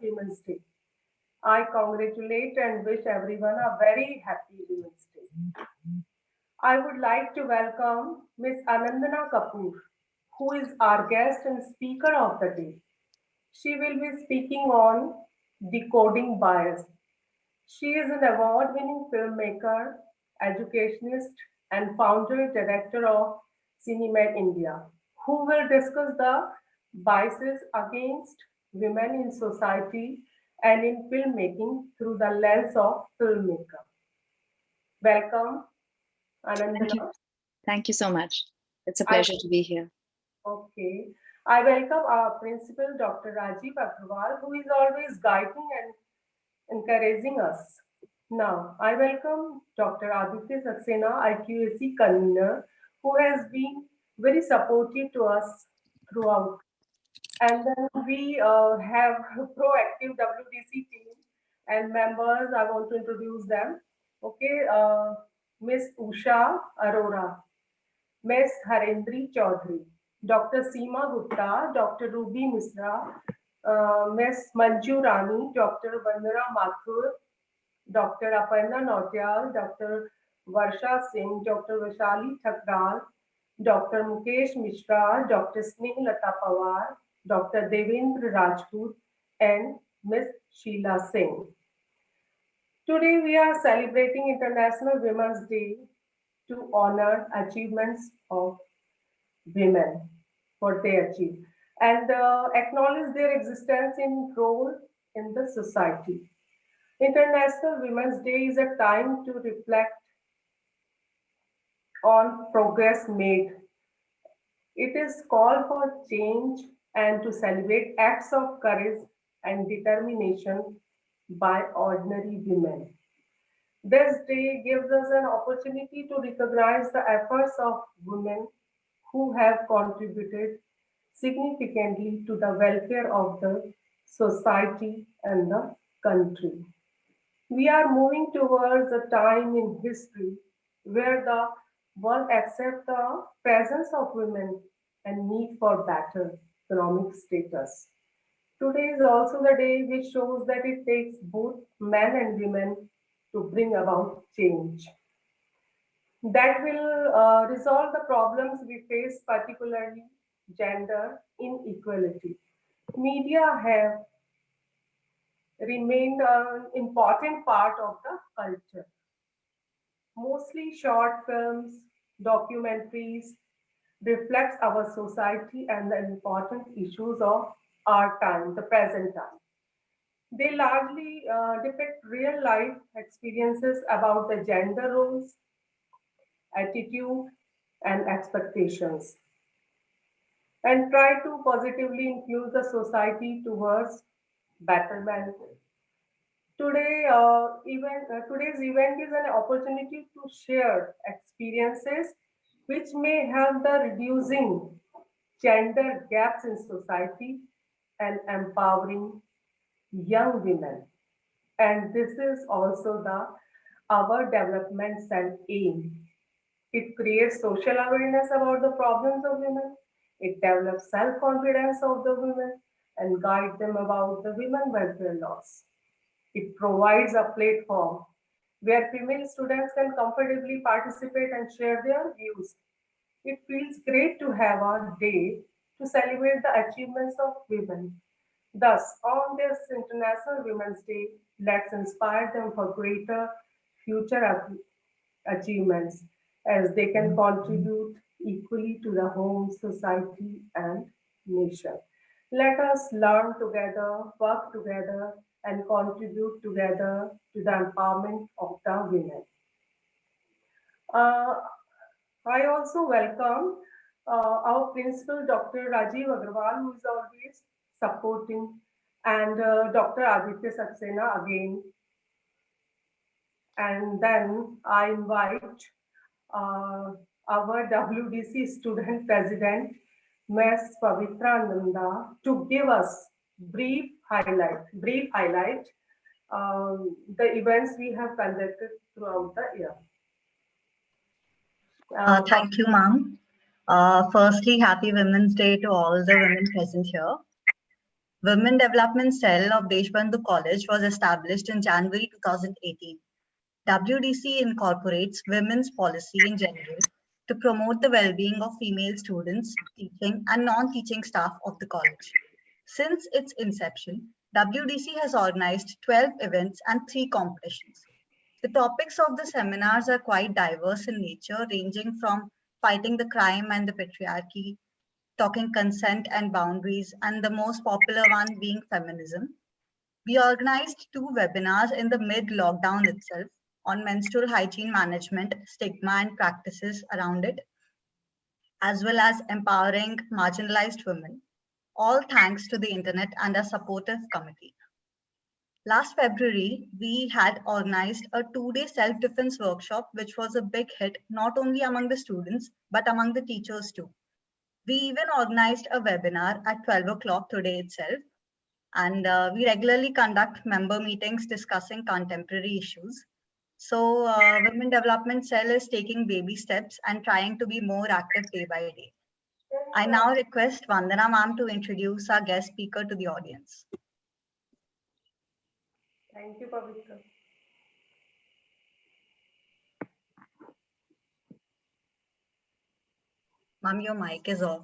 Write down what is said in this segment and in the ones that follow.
Women's Day. I congratulate and wish everyone a very happy Women's Day. I would like to welcome Ms. Anandana Kapur, who is our guest and speaker of the day. She will be speaking on Decoding Bias. She is an award-winning filmmaker, educationist, and founder director of Cinemed India, who will discuss the biases against women in society and in filmmaking through the lens of filmmaker. Welcome, Thank you. Anandana. Thank you so much. It's a pleasure to be here. Okay. I welcome our principal, Dr. Rajiv Agrawal, who is always guiding and encouraging us. Now, I welcome Dr. Aditya Saxena, IQAC convener, who has been very supportive to us throughout. And then we have proactive WDC team and members. I want to introduce them. Okay, Miss Usha Arora, Ms. Harendri Chaudhary, Dr. Seema Gupta, Dr. Ruby Misra, Ms. Manju Rani, Dr. Vandana Mathur, Dr. Aparna Nautiyal, Dr. Varsha Singh, Dr. Vaishali Thakral, Dr. Mukesh Mishra, Dr. Snehlata Pawar, Dr. Devendra Rajput, and Ms. Sheila Singh. Today we are celebrating International Women's Day to honor achievements of women, what they achieve, and acknowledge their existence and role in the society. International Women's Day is a time to reflect on progress made. It is call for change and to celebrate acts of courage and determination by ordinary women. This day gives us an opportunity to recognize the efforts of women who have contributed significantly to the welfare of the society and the country. We are moving towards a time in history where the world accepts the presence of women and need for better economic status. Today is also the day which shows that it takes both men and women to bring about change that will resolve the problems we face, particularly gender inequality. Media have remained an important part of the culture. Mostly short films, documentaries reflects our society and the important issues of our time, the present time. They largely depict real life experiences about the gender roles, attitude, and expectations, and try to positively influence the society towards betterment. Today's event is an opportunity to share experiences which may help the reducing gender gaps in society and empowering young women. And this is also the our development cell aim. It creates social awareness about the problems of women. It develops self-confidence of the women and guides them about the women welfare laws. It provides a platform where female students can comfortably participate and share their views. It feels great to have a day to celebrate the achievements of women. Thus, on this International Women's Day, let's inspire them for greater future achievements as they can contribute equally to the home, society, and nation. Let us learn together, work together, and contribute together to the empowerment of the women. Uh, I also welcome our principal, Dr. Rajiv Agrawal, who is always supporting, and Dr. Aditya Saxena again. And then I invite our WDC student president, Ms. Pavitra Nanda, to give us brief highlight the events we have conducted throughout the year. Thank you, ma'am. Firstly, happy Women's Day to all the women present here. Women Development Cell of Deshbandhu College was established in January 2018. WDC incorporates women's policy in general to promote the well-being of female students, teaching and non-teaching staff of the college. Since its inception, WDC has organized 12 events and 3 competitions. The topics of the seminars are quite diverse in nature, ranging from fighting the crime and the patriarchy, talking consent and boundaries, and the most popular one being feminism. We organized 2 webinars in the mid-lockdown itself on menstrual hygiene management, stigma and practices around it, as well as empowering marginalized women, all thanks to the internet and a supportive committee. Last February, we had organized a 2-day self-defense workshop, which was a big hit, not only among the students, but among the teachers too. We even organized a webinar at 12 o'clock today itself, and we regularly conduct member meetings discussing contemporary issues. So Women Development Cell is taking baby steps and trying to be more active day by day. I now request Vandana ma'am to introduce our guest speaker to the audience. Thank you, Pavitra. Ma'am, your mic is off.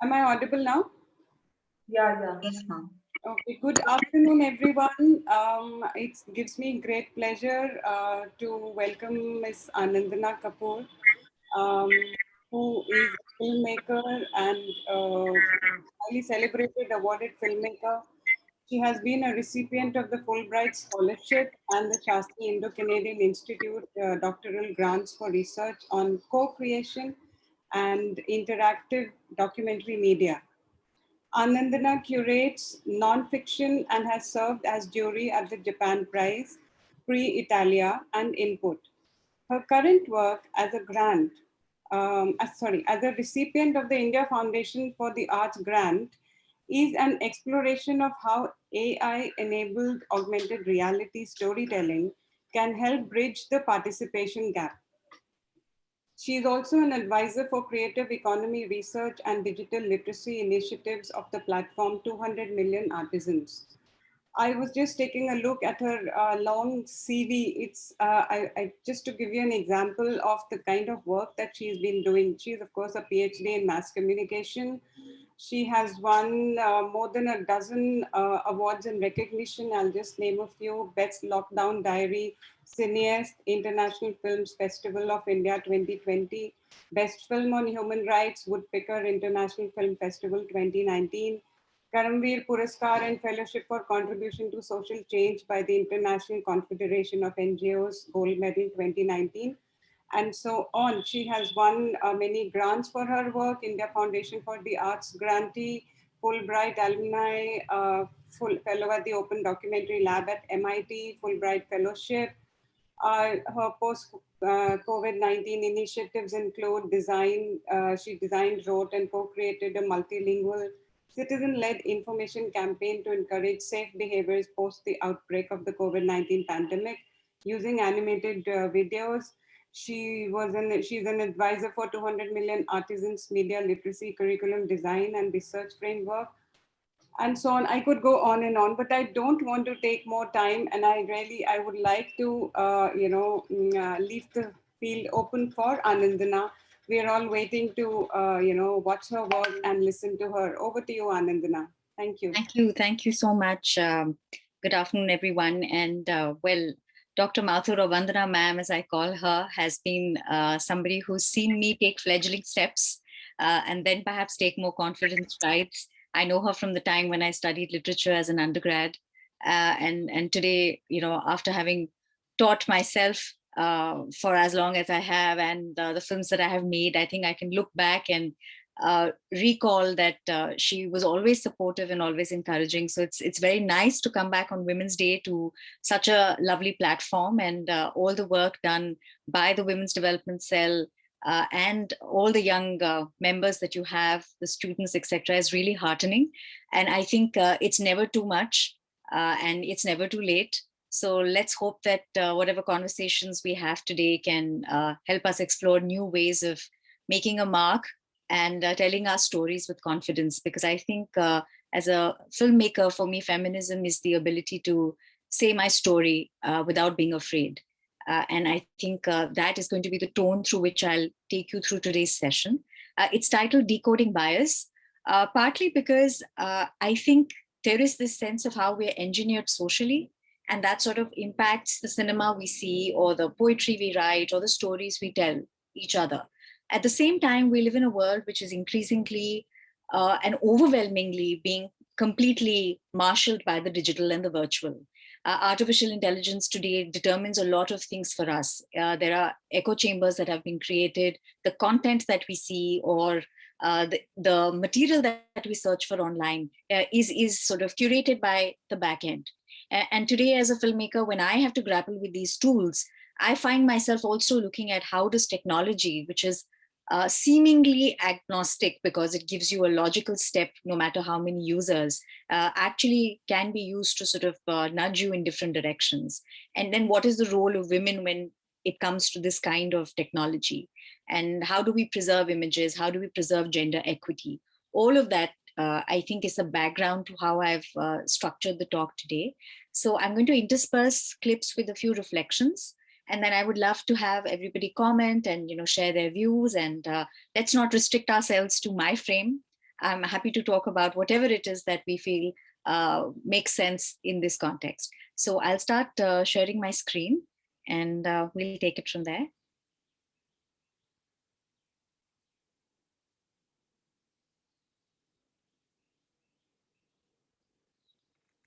Am I audible now? Yeah. Yes, ma'am. Okay, good afternoon, everyone. It gives me great pleasure to welcome Ms. Anandana Kapoor, who is a filmmaker and highly celebrated awarded filmmaker. She has been a recipient of the Fulbright Scholarship and the Shastri Indo-Canadian Institute doctoral grants for research on co-creation and interactive documentary media. Anandana curates nonfiction and has served as jury at the Japan Prize, Pre-Italia, and Input. Her current work as as a recipient of the India Foundation for the Arts grant, is an exploration of how AI-enabled augmented reality storytelling can help bridge the participation gap. She is also an advisor for creative economy research and digital literacy initiatives of the platform 200 Million Artisans. I was just taking a look at her long CV. Just to give you an example of the kind of work that she's been doing. She's of course a PhD in mass communication. She has won more than a dozen awards and recognition. I'll just name a few: Best Lockdown Diary, Cineast, International Films Festival of India 2020, Best Film on Human Rights, Woodpecker International Film Festival 2019, Karamveer Puraskar and Fellowship for Contribution to Social Change by the International Confederation of NGOs, Gold Medal 2019, and so on. She has won many grants for her work: India Foundation for the Arts grantee, Fulbright alumni, full fellow at the Open Documentary Lab at MIT, Fulbright Fellowship. Her post-COVID-19 initiatives include she designed, wrote, and co-created a multilingual citizen-led information campaign to encourage safe behaviors post the outbreak of the COVID-19 pandemic using animated videos. She's an advisor for 200 Million Artisans Media Literacy Curriculum Design and Research Framework, and so on. I could go on and on, but I don't want to take more time. And I would like to, leave the field open for Anandana. We are all waiting to, watch her work and listen to her. Over to you, Anandana. Thank you. Thank you so much. Good afternoon, everyone. And Dr. Mathur, or Vandana ma'am, as I call her, has been somebody who's seen me take fledgling steps and then perhaps take more confident strides. I know her from the time when I studied literature as an undergrad. And today, after having taught myself for as long as I have, and the films that I have made, I think I can look back and recall that she was always supportive and always encouraging. So it's very nice to come back on Women's Day to such a lovely platform, and all the work done by the Women's Development Cell and all the young members that you have, the students, etc., is really heartening. And I think it's never too much and it's never too late. So let's hope that whatever conversations we have today can help us explore new ways of making a mark and telling our stories with confidence. Because I think as a filmmaker, for me, feminism is the ability to say my story without being afraid. And I think that is going to be the tone through which I'll take you through today's session. It's titled Decoding Bias, partly because I think there is this sense of how we're engineered socially, and that sort of impacts the cinema we see, or the poetry we write, or the stories we tell each other. At the same time, we live in a world which is increasingly and overwhelmingly being completely marshaled by the digital and the virtual. Artificial intelligence today determines a lot of things for us. There are echo chambers that have been created, the content that we see, or the material that we search for online is sort of curated by the back end. And today, as a filmmaker, when I have to grapple with these tools, I find myself also looking at how does technology, which is seemingly agnostic because it gives you a logical step no matter how many users, actually can be used to sort of nudge you in different directions. And then what is the role of women when it comes to this kind of technology? And how do we preserve images? How do we preserve gender equity? All of that, I think, is a background to how I've structured the talk today. So I'm going to intersperse clips with a few reflections, and then I would love to have everybody comment and share their views. And let's not restrict ourselves to my frame. I'm happy to talk about whatever it is that we feel makes sense in this context. So I'll start sharing my screen, and we'll take it from there.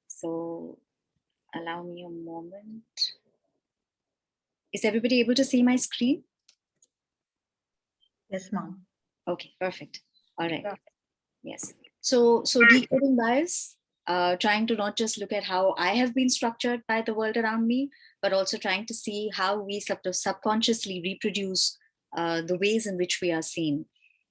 So allow me a moment. Is everybody able to see my screen? Yes, ma'am. Okay, perfect. All right. Yes. So decoding bias, trying to not just look at how I have been structured by the world around me, but also trying to see how we subconsciously reproduce the ways in which we are seen.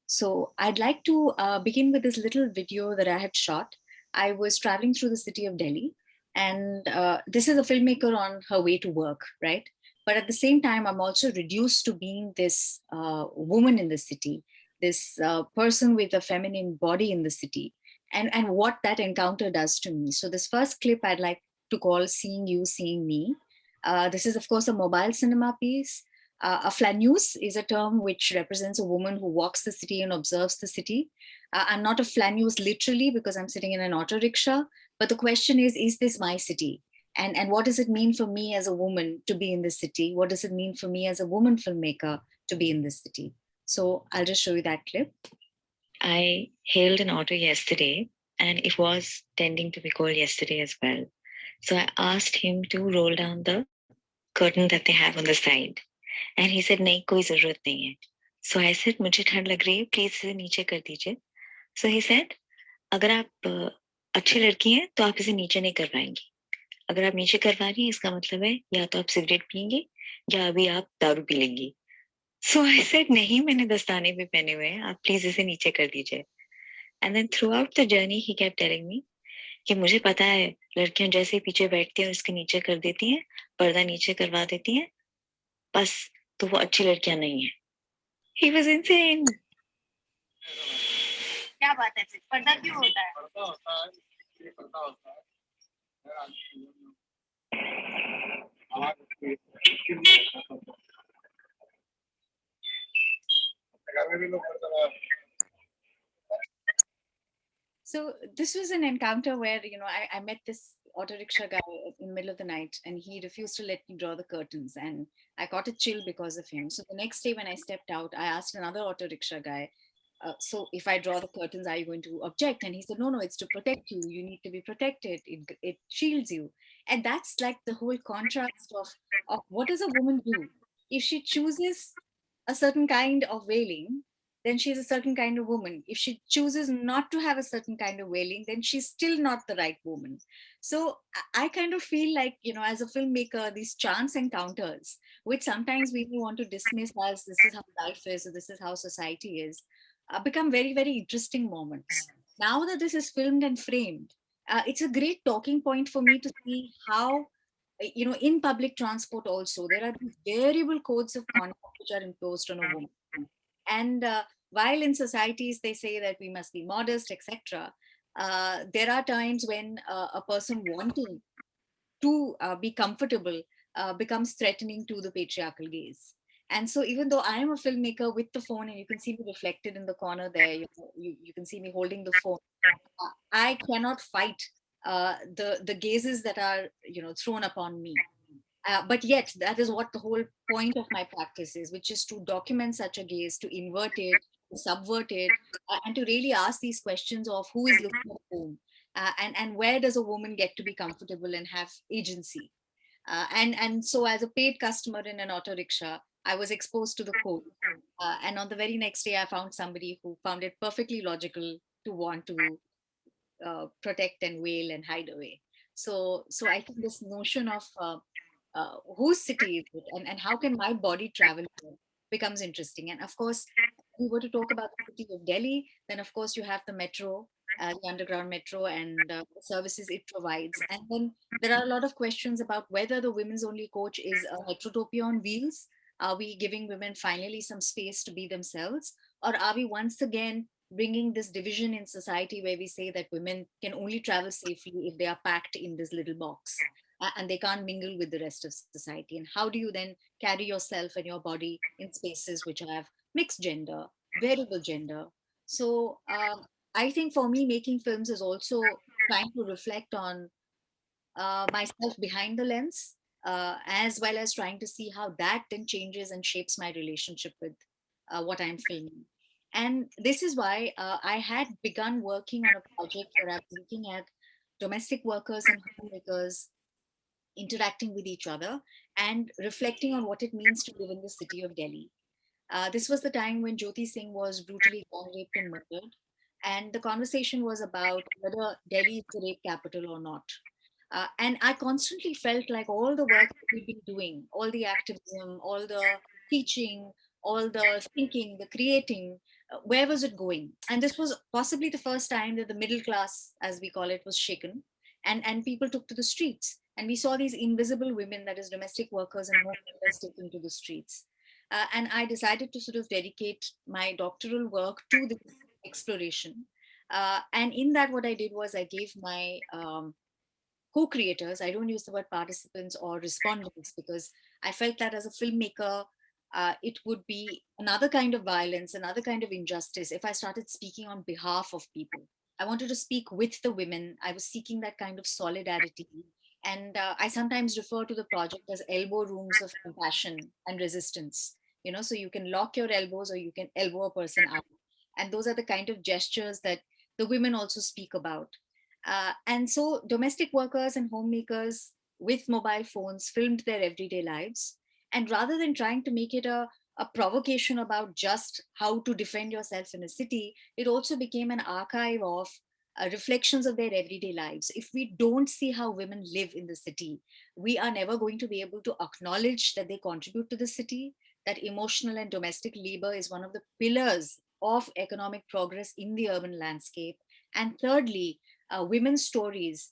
So I'd like to begin with this little video that I had shot. I was traveling through the city of Delhi, and this is a filmmaker on her way to work, right? But at the same time, I'm also reduced to being this woman in the city, this person with a feminine body in the city, and what that encounter does to me. So this first clip I'd like to call Seeing You, Seeing Me. This is, of course, a mobile cinema piece. A flaneuse is a term which represents a woman who walks the city and observes the city. I'm not a flaneuse literally because I'm sitting in an auto rickshaw, but the question is this my city? And what does it mean for me as a woman to be in this city? What does it mean for me as a woman filmmaker to be in this city? So I'll just show you that clip. I hailed an auto yesterday, and it was tending to be cold yesterday as well. So I asked him to roll down the curtain that they have on the side. And he said, nahi, koi zarurat nahi hai. So I said, mujhe thand lag rahi hai, please इसे नीचे कर दीजिए. So he said, अगर आप अच्छी लड़की हैं तो आप इसे नीचे नहीं करवाएंगी. अगर आप नीचे करवा रही हैं इसका मतलब है या तो आप सिगरेट पियेंगे या अभी आप दारू पी लेंगी. So I said, नहीं, मैंने दस्ताने भी पहने हुए हैं, आप प्लीज इसे नीचे कर दीजिए. And then throughout the journey he kept telling me कि मुझे पता है लड़कियां जैसे ही पीछे बैठती हैं उसके नीचे कर देती हैं, पर्दा नीचे करवा देती हैं, बस तो वो अच्छी लड़कियां नहीं है. He was insane. क्या बात है, फिर पर्दा क्यों होता है? पर्दा होता है, ये पर्दा होता है. So this was an encounter where I met this auto rickshaw guy in the middle of the night, and he refused to let me draw the curtains, and I got a chill because of him. So the next day when I stepped out, I asked another auto rickshaw guy, so if I draw the curtains, are you going to object? And he said, no, it's to protect you. You need to be protected. It shields you. And that's like the whole contrast of what does a woman do? If she chooses a certain kind of veiling, then she's a certain kind of woman. If she chooses not to have a certain kind of veiling, then she's still not the right woman. So I kind of feel like, as a filmmaker, these chance encounters, which sometimes we want to dismiss as this is how life is, or this is how society is, become very, very interesting moments. Now that this is filmed and framed, it's a great talking point for me to see how, in public transport also, there are these variable codes of conduct which are imposed on a woman. And while in societies they say that we must be modest, etc., there are times when a person wanting to be comfortable becomes threatening to the patriarchal gaze. And so, even though I am a filmmaker with the phone, and you can see me reflected in the corner there, you can see me holding the phone, I cannot fight the gazes that are thrown upon me. But yet, that is what the whole point of my practice is, which is to document such a gaze, to invert it, to subvert it, and to really ask these questions of who is looking at whom, and where does a woman get to be comfortable and have agency. And so, as a paid customer in an auto rickshaw, I was exposed to the code. And on the very next day, I found somebody who found it perfectly logical to want to protect and wail and hide away. So I think this notion of whose city is it, and how can my body travel here becomes interesting. And of course, if we were to talk about the city of Delhi, then of course you have the metro, the underground metro, and the services it provides. And then there are a lot of questions about whether the women's only coach is a heterotopia on wheels. Are we giving women finally some space to be themselves? Or are we once again bringing this division in society where we say that women can only travel safely if they are packed in this little box, and they can't mingle with the rest of society? And how do you then carry yourself and your body in spaces which have mixed gender, variable gender? So I think for me, making films is also trying to reflect on myself behind the lens, as well as trying to see how that then changes and shapes my relationship with what I'm filming. And this is why I had begun working on a project where I was looking at domestic workers and homemakers interacting with each other and reflecting on what it means to live in the city of Delhi. This was the time when Jyoti Singh was brutally gang raped and murdered. And the conversation was about whether Delhi is the rape capital or not. And I constantly felt like all the work that we've been doing, all the activism, all the teaching, all the thinking, the creating, where was it going? And this was possibly the first time that the middle class, as we call it, was shaken, and people took to the streets. And we saw these invisible women, that is, domestic workers and homemakers, taking to the streets. And I decided to sort of dedicate my doctoral work to this exploration. And in that, what I did was I gave my co-creators, I don't use the word participants or respondents, because I felt that as a filmmaker, it would be another kind of violence, another kind of injustice if I started speaking on behalf of people. I wanted to speak with the women. I was seeking that kind of solidarity. And I sometimes refer to the project as elbow rooms of compassion and resistance. So you can lock your elbows or you can elbow a person out. And those are the kind of gestures that the women also speak about. And so domestic workers and homemakers with mobile phones filmed their everyday lives. And rather than trying to make it a provocation about just how to defend yourself in a city, it also became an archive of reflections of their everyday lives. If we don't see how women live in the city, we are never going to be able to acknowledge that they contribute to the city, that emotional and domestic labor is one of the pillars of economic progress in the urban landscape. And thirdly, women's stories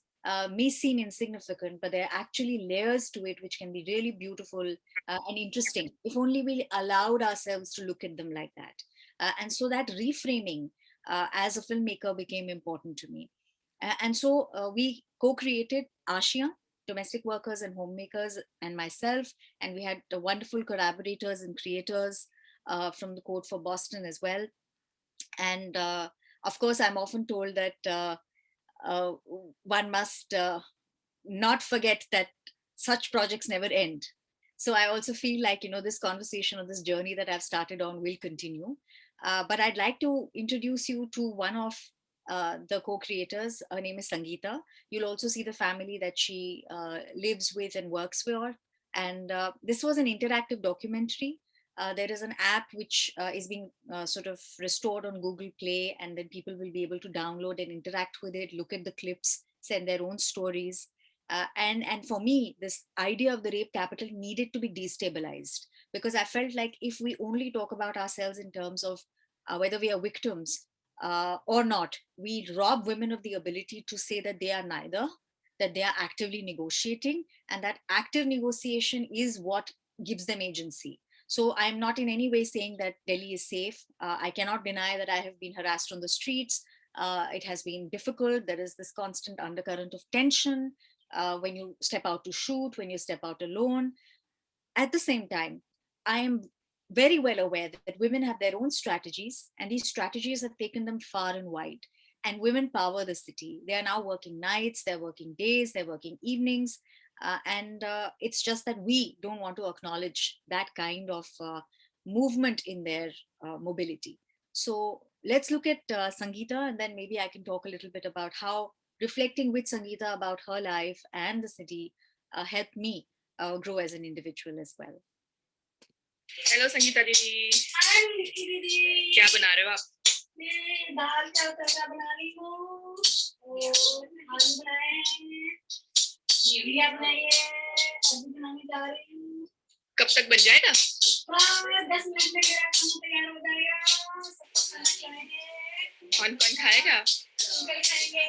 may seem insignificant, but there are actually layers to it which can be really beautiful and interesting if only we allowed ourselves to look at them like that. And so that reframing as a filmmaker became important to me. And so we co-created Ashia, domestic workers and homemakers, and myself, and we had the wonderful collaborators and creators from the Code for Boston as well. And of course, I'm often told that uh, one must not forget that such projects never end. So I also feel like, this conversation or this journey that I've started on will continue. But I'd like to introduce you to one of the co-creators. Her name is Sangeeta. You'll also see the family that she lives with and works for. And this was an interactive documentary. There is an app which is being sort of restored on Google Play, and then people will be able to download and interact with it, look at the clips, send their own stories. And for me, this idea of the rape capital needed to be destabilized, because I felt like if we only talk about ourselves in terms of whether we are victims or not, we rob women of the ability to say that they are neither, that they are actively negotiating, and that active negotiation is what gives them agency. So I'm not in any way saying that Delhi is safe. I cannot deny that I have been harassed on the streets. It has been difficult. There is this constant undercurrent of tension when you step out to shoot, when you step out alone. At the same time, I am very well aware that women have their own strategies, and these strategies have taken them far and wide. And women power the city. They are now working nights, they're working days, they're working evenings. And it's just that we don't want to acknowledge that kind of movement in their mobility. So let's look at Sangeeta, and then maybe I can talk a little bit about how reflecting with Sangeeta about her life and the city helped me grow as an individual as well. Hello Sangeeta दीदी। दीदी क्या बना रहे हो आप? मैं दाल का तड़का बना रही हूँ और आलू बनाए हैं, ये भी आप बनाइए, अभी बनाने जा रही हूँ। कब तक बन जाएगा? 10 मिनट में मेरा खाना तैयार हो जाएगा। सब खाएंगे। कौन-कौन खाएगा? अंकल खाएंगे,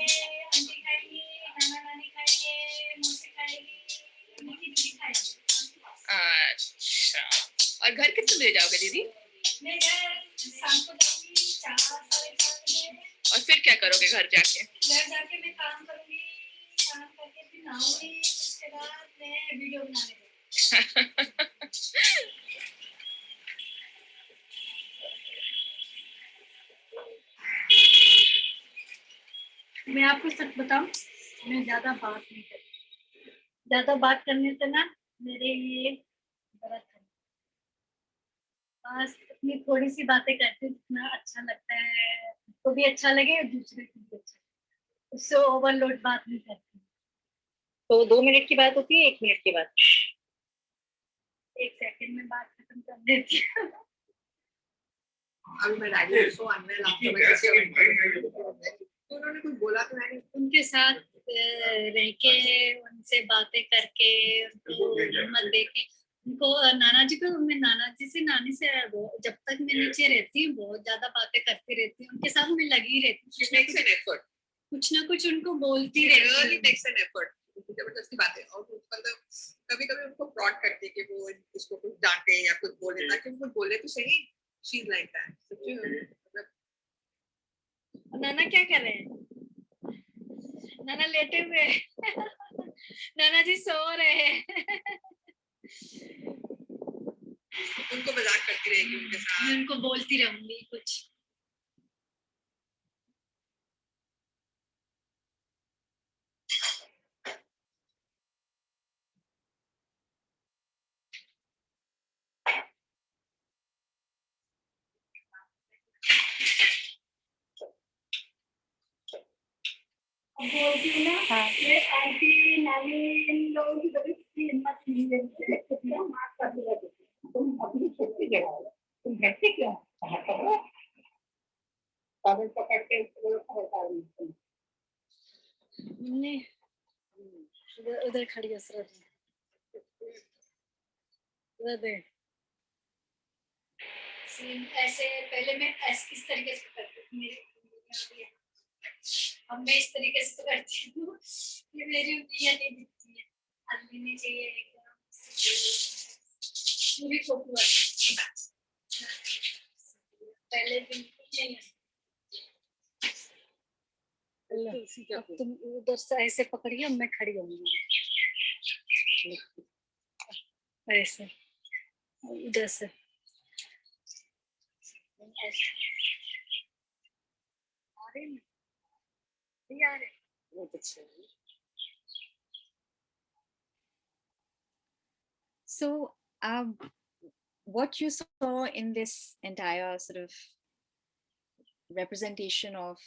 आंटी खाएंगी, नाना नानी खाएंगे, मौसी खाएगी, दीदी भी खाएगी। अच्छा, और घर कितने बजे जाओगे दीदी? मैं घर शाम को जाऊंगी 4 साढ़े 4 बजे। और फिर क्या करोगे घर जाके? घर जाके मैं काम करूंगी, काम करके फिर नहाऊंगी, उसके बाद मैं वीडियो बनाने लगूंगी। मैं आपको सच बताऊं, मैं ज्यादा बात नहीं करती। ज्यादा बात करने से ना मेरे लिए गलत है। बस अपनी थोड़ी सी बातें करती हूँ, जितना अच्छा लगता है, तो भी अच्छा लगे और दूसरे को भी अच्छा लगे। उससे ओवरलोड बात नहीं करती। तो 2 मिनट की बात होती है, 1 मिनट की बात? 1 सेकंड में बात खत्म कर देती हूँ। अभी मैं डायरी सो अनवेल तो उन्होंने कुछ बोला तो मैंने उनके साथ रह के, उनसे बातें करके, उनको हिम्मत देके, उनको नाना जी को, मैं नाना जी से, नानी से जब तक मैं नीचे रहती हूँ बहुत ज्यादा बातें करती रहती हूँ, उनके साथ मैं लगी रहती हूँ, कुछ ना कुछ उनको बोलती रहती हूँ। जबरदस्ती बातें, और मतलब कभी कभी उनको फ्रॉड करती है कि वो उसको कुछ डांटे या कुछ बोले, ताकि उनको बोले तो सही। She is like that. नाना क्या कर रहे हैं? नाना लेटे हुए। नाना जी सो रहे हैं। उनको मजाक करती रहेगी उनके साथ, मैं उनको बोलती रहूंगी कुछ। बोलती हूँ ना, हाँ। ये आंटी नानी इन लोगों की कभी हिम्मत नहीं देती, कितना मार कर दिया तुम अपनी छोटी जगह हो, तुम बैठे क्यों? कहाँ पर हो? कागज पकड़ के नहीं, उधर खड़ी है सर, उधर दे। ऐसे पहले मैं ऐसे इस तरीके से करती थी, मेरे अब मैं इस तरीके से करती हूँ, ये मेरी उंगलियां नहीं दिखती है, आदमी नहीं चाहिए एकदम पूरी फोटो पहले बिल्कुल नहीं। अब तुम उधर से ऐसे पकड़िए, मैं खड़ी होंगी ऐसे, उधर से So, what you saw in this entire sort of representation of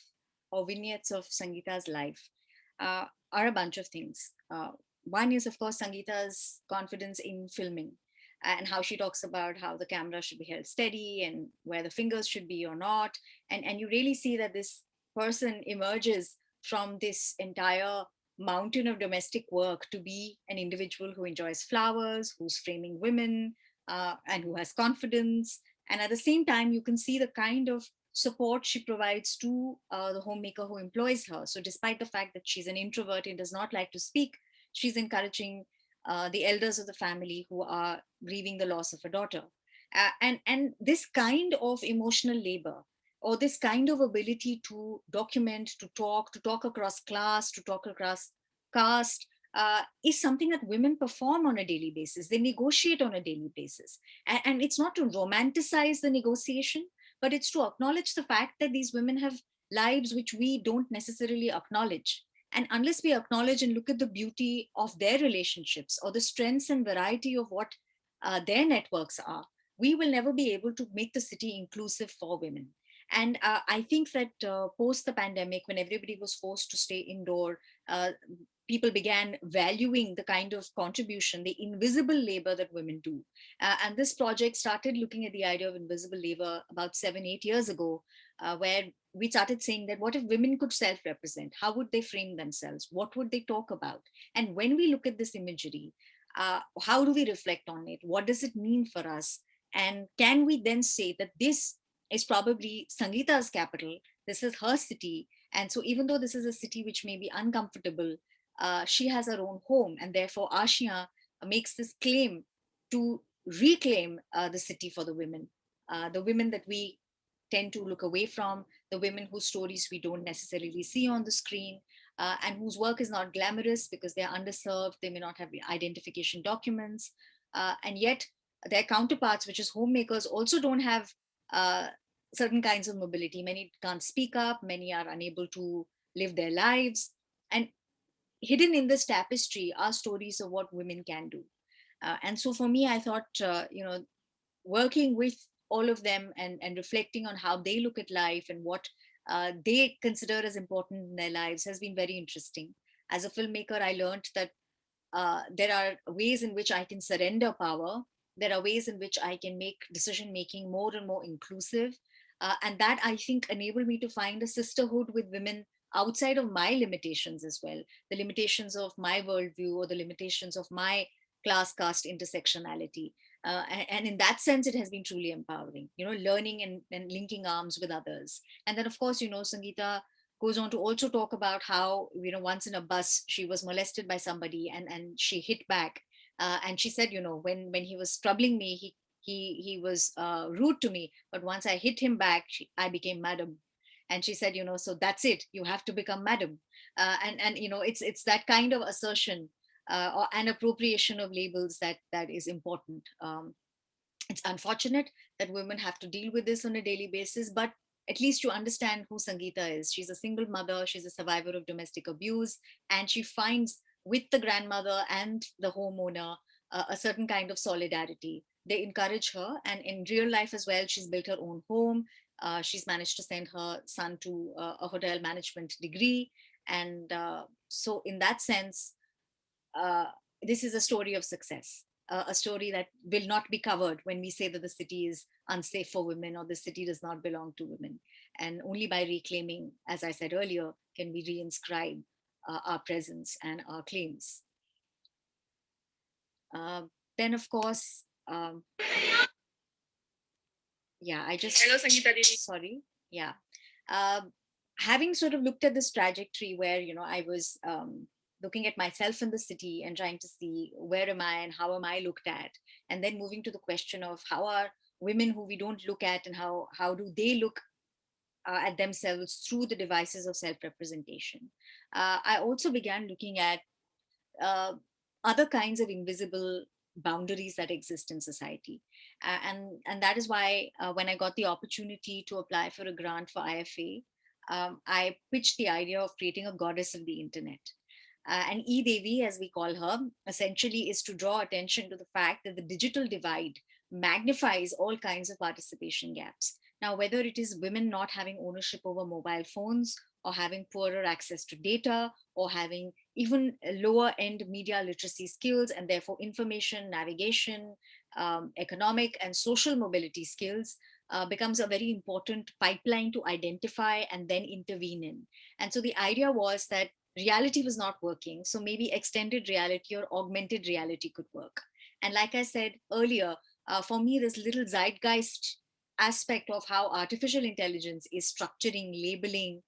or vignettes of Sangeeta's life are a bunch of things. One is, of course, Sangeeta's confidence in filming and how she talks about how the camera should be held steady and where the fingers should be or not. And you really see that this person emerges from this entire mountain of domestic work to be an individual who enjoys flowers, who's framing women, and who has confidence. And at the same time, you can see the kind of support she provides to the homemaker who employs her. So despite the fact that she's an introvert and does not like to speak, she's encouraging the elders of the family who are grieving the loss of a daughter. And this kind of emotional labor, or this kind of ability to document, to talk across class, to talk across caste, is something that women perform on a daily basis. They negotiate on a daily basis. And it's not to romanticize the negotiation, but it's to acknowledge the fact that these women have lives which we don't necessarily acknowledge. And unless we acknowledge and look at the beauty of their relationships, or the strengths and variety of what their networks are, we will never be able to make the city inclusive for women. And I think that post the pandemic, when everybody was forced to stay indoor, people began valuing the kind of contribution, the invisible labor that women do. And this project started looking at the idea of invisible labor about 7, 8 years ago, where we started saying that what if women could self represent? How would they frame themselves? What would they talk about? And when we look at this imagery, how do we reflect on it? What does it mean for us? And can we then say that this is probably Sangeeta's capital? This is her city. And so, even though this is a city which may be uncomfortable, she has her own home. And therefore, Ashia makes this claim to reclaim the city for the women that we tend to look away from, the women whose stories we don't necessarily see on the screen, and whose work is not glamorous because they're underserved, they may not have identification documents, and yet their counterparts, which is homemakers, also don't have uh, certain kinds of mobility. Many can't speak up, many are unable to live their lives. And hidden in this tapestry are stories of what women can do. And so for me, I thought, working with all of them, and reflecting on how they look at life and what they consider as important in their lives has been very interesting. As a filmmaker, I learned that there are ways in which I can surrender power. There are ways in which I can make decision making more and more inclusive. And that, I think, enabled me to find a sisterhood with women outside of my limitations as well, the limitations of my worldview, or the limitations of my class caste intersectionality. And in that sense, it has been truly empowering, learning and linking arms with others. And then, of course, Sangeeta goes on to also talk about how, once in a bus she was molested by somebody, and she hit back. And she said, when he was troubling me, he was rude to me, but once I hit him back, I became madam. And she said, so that's it, you have to become madam. And it's that kind of assertion, or an appropriation of labels that is important. It's unfortunate that women have to deal with this on a daily basis, but at least you understand who Sangeeta is. She's a single mother, she's a survivor of domestic abuse, and she finds with the grandmother and the homeowner a certain kind of solidarity. They encourage her, and in real life as well, she's built her own home. She's managed to send her son to a hotel management degree. And so, in that sense, uh, this is a story of success, a story that will not be covered when we say that the city is unsafe for women, or the city does not belong to women. And only by reclaiming, as I said earlier, can we reinscribe our presence and our claims. Uh, then, of course, yeah, I just. Hello, Sangeeta Didi. Sorry. Yeah. Having sort of looked at this trajectory where, I was looking at myself in the city and trying to see where am I and how am I looked at, and then moving to the question of how are women who we don't look at, and how do they look at themselves through the devices of self-representation. I also began looking at uh, other kinds of invisible boundaries that exist in society. And that is why when I got the opportunity to apply for a grant for IFA, I pitched the idea of creating a goddess of the internet. And E-Devi, as we call her, essentially is to draw attention to the fact that the digital divide magnifies all kinds of participation gaps. Now, whether it is women not having ownership over mobile phones, or having poorer access to data, or having even lower end media literacy skills, and therefore information, navigation, economic and social mobility skills, becomes a very important pipeline to identify and then intervene in. And so the idea was that reality was not working, so maybe extended reality or augmented reality could work. And like I said earlier, for me, this little zeitgeist aspect of how artificial intelligence is structuring, labeling,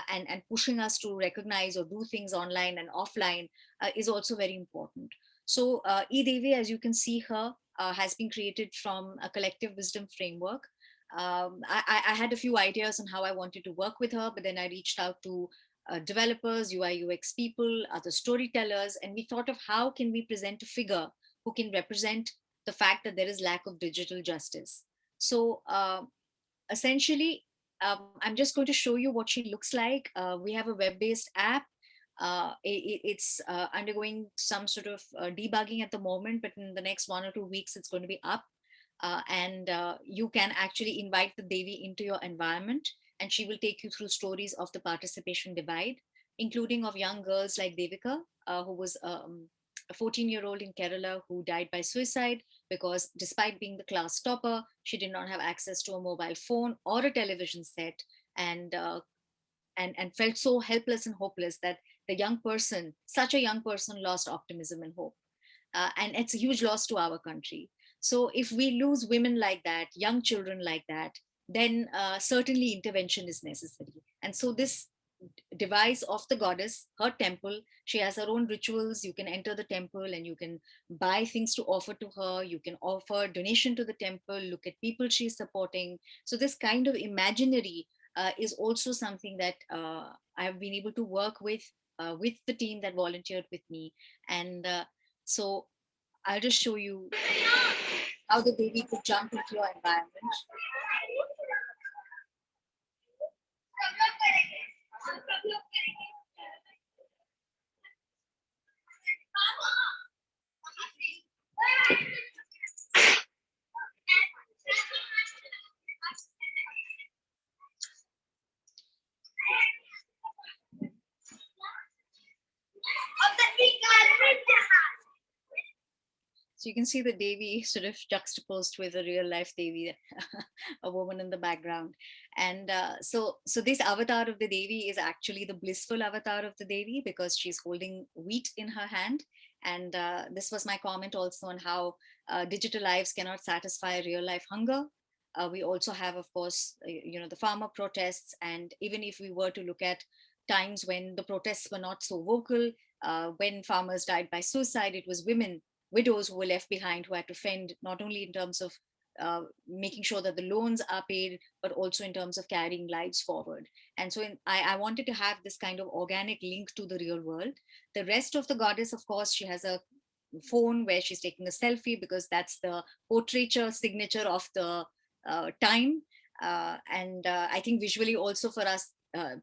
and pushing us to recognize or do things online and offline is also very important. So E-Devi, as you can see her, has been created from a collective wisdom framework. I had a few ideas on how I wanted to work with her, but then I reached out to developers, UI UX people, other storytellers, and we thought of how can we present a figure who can represent the fact that there is lack of digital justice. So essentially, I'm just going to show you what she looks like. We have a web-based app. It's undergoing some sort of debugging at the moment, but in the next 1 or 2 weeks, it's going to be up. And you can actually invite the Devi into your environment, and she will take you through stories of the participation divide, including of young girls like Devika, who was a 14-year-old in Kerala who died by suicide because despite being the class topper, she did not have access to a mobile phone or a television set, and and felt so helpless and hopeless that the young person, such a young person, lost optimism and hope. And it's a huge loss to our country. So if we lose women like that, young children like that, then certainly intervention is necessary. And so this device of the goddess, her temple, she has her own rituals. You can enter the temple and you can buy things to offer to her. You can offer donation to the temple, look at people she's supporting. So this kind of imaginary is also something that I've been able to work with the team that volunteered with me. And so I'll just show you how the baby could jump into your environment. So you can see the Devi sort of juxtaposed with a real life Devi, a woman in the background. And so this avatar of the Devi is actually the blissful avatar of the Devi because she's holding wheat in her hand. And this was my comment also on how digital lives cannot satisfy real life hunger. We also have, of course, the farmer protests. And even if we were to look at times when the protests were not so vocal, when farmers died by suicide, it was women, widows who were left behind who had to fend not only in terms of making sure that the loans are paid, but also in terms of carrying lives forward. And so I wanted to have this kind of organic link to the real world. The rest of the goddess, of course, she has a phone where she's taking a selfie because that's the portraiture signature of the time. And I think visually also for us,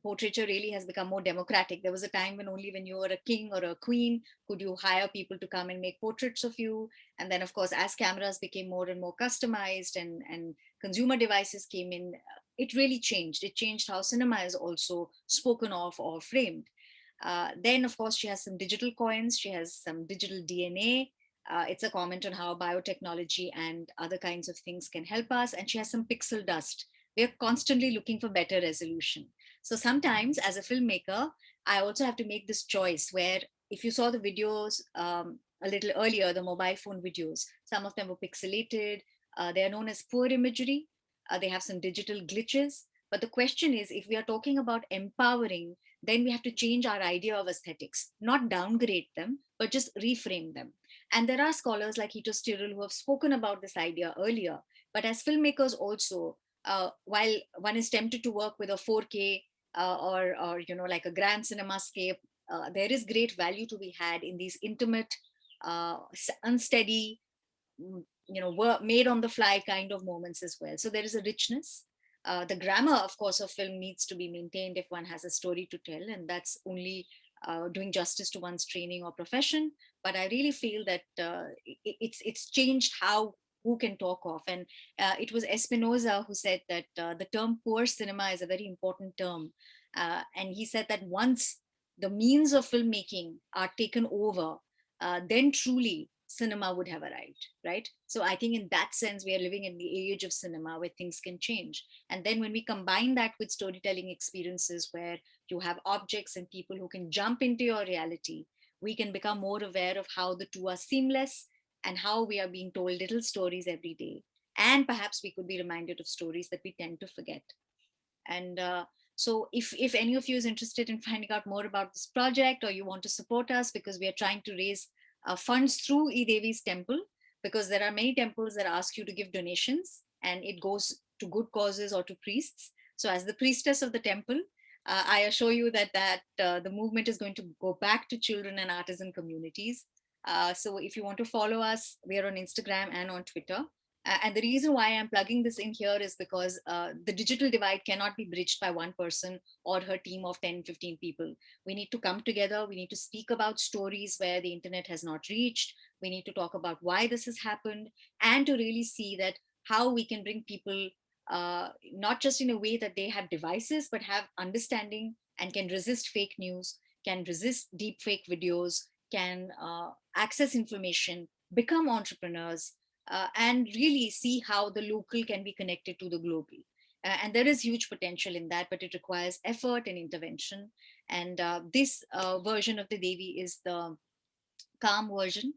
portraiture really has become more democratic. There was a time when only when you were a king or a queen could you hire people to come and make portraits of you. And then, of course, as cameras became more and more customized and consumer devices came in, it really changed. It changed how cinema is also spoken of or framed. Then, of course, she has some digital coins. She has some digital DNA. It's a comment on how biotechnology and other kinds of things can help us. And she has some pixel dust. We are constantly looking for better resolution. So sometimes as a filmmaker, I also have to make this choice where if you saw the videos a little earlier, the mobile phone videos, some of them were pixelated. They are known as poor imagery. They have some digital glitches. But the question is, if we are talking about empowering, then we have to change our idea of aesthetics, not downgrade them, but just reframe them. And there are scholars like Hito Stirrell who have spoken about this idea earlier. But as filmmakers also, while one is tempted to work with a 4K or like a grand cinemascape, there is great value to be had in these intimate, unsteady, work made on the fly kind of moments as well. So there is a richness. The grammar, of course, of film needs to be maintained if one has a story to tell, and that's only doing justice to one's training or profession. But I really feel that it's changed how who can talk of. And it was Espinoza who said that the term poor cinema is a very important term. And he said that once the means of filmmaking are taken over, then truly cinema would have arrived, right? So I think in that sense, we are living in the age of cinema where things can change. And then when we combine that with storytelling experiences where you have objects and people who can jump into your reality, we can become more aware of how the two are seamless and how we are being told little stories every day. And perhaps we could be reminded of stories that we tend to forget. And so if any of you is interested in finding out more about this project, or you want to support us because we are trying to raise funds through Devi's temple, because there are many temples that ask you to give donations, and it goes to good causes or to priests. So as the priestess of the temple, I assure you that the movement is going to go back to children and artisan communities. So if you want to follow us, we are on Instagram and on Twitter. And the reason why I'm plugging this in here is because the digital divide cannot be bridged by one person or her team of 10, 15 people. We need to come together. We need to speak about stories where the internet has not reached. We need to talk about why this has happened, and to really see that how we can bring people, not just in a way that they have devices, but have understanding and can resist fake news, can resist deep fake videos, can access information, become entrepreneurs, and really see how the local can be connected to the global. And there is huge potential in that, but it requires effort and intervention. And this version of the Devi is the calm version.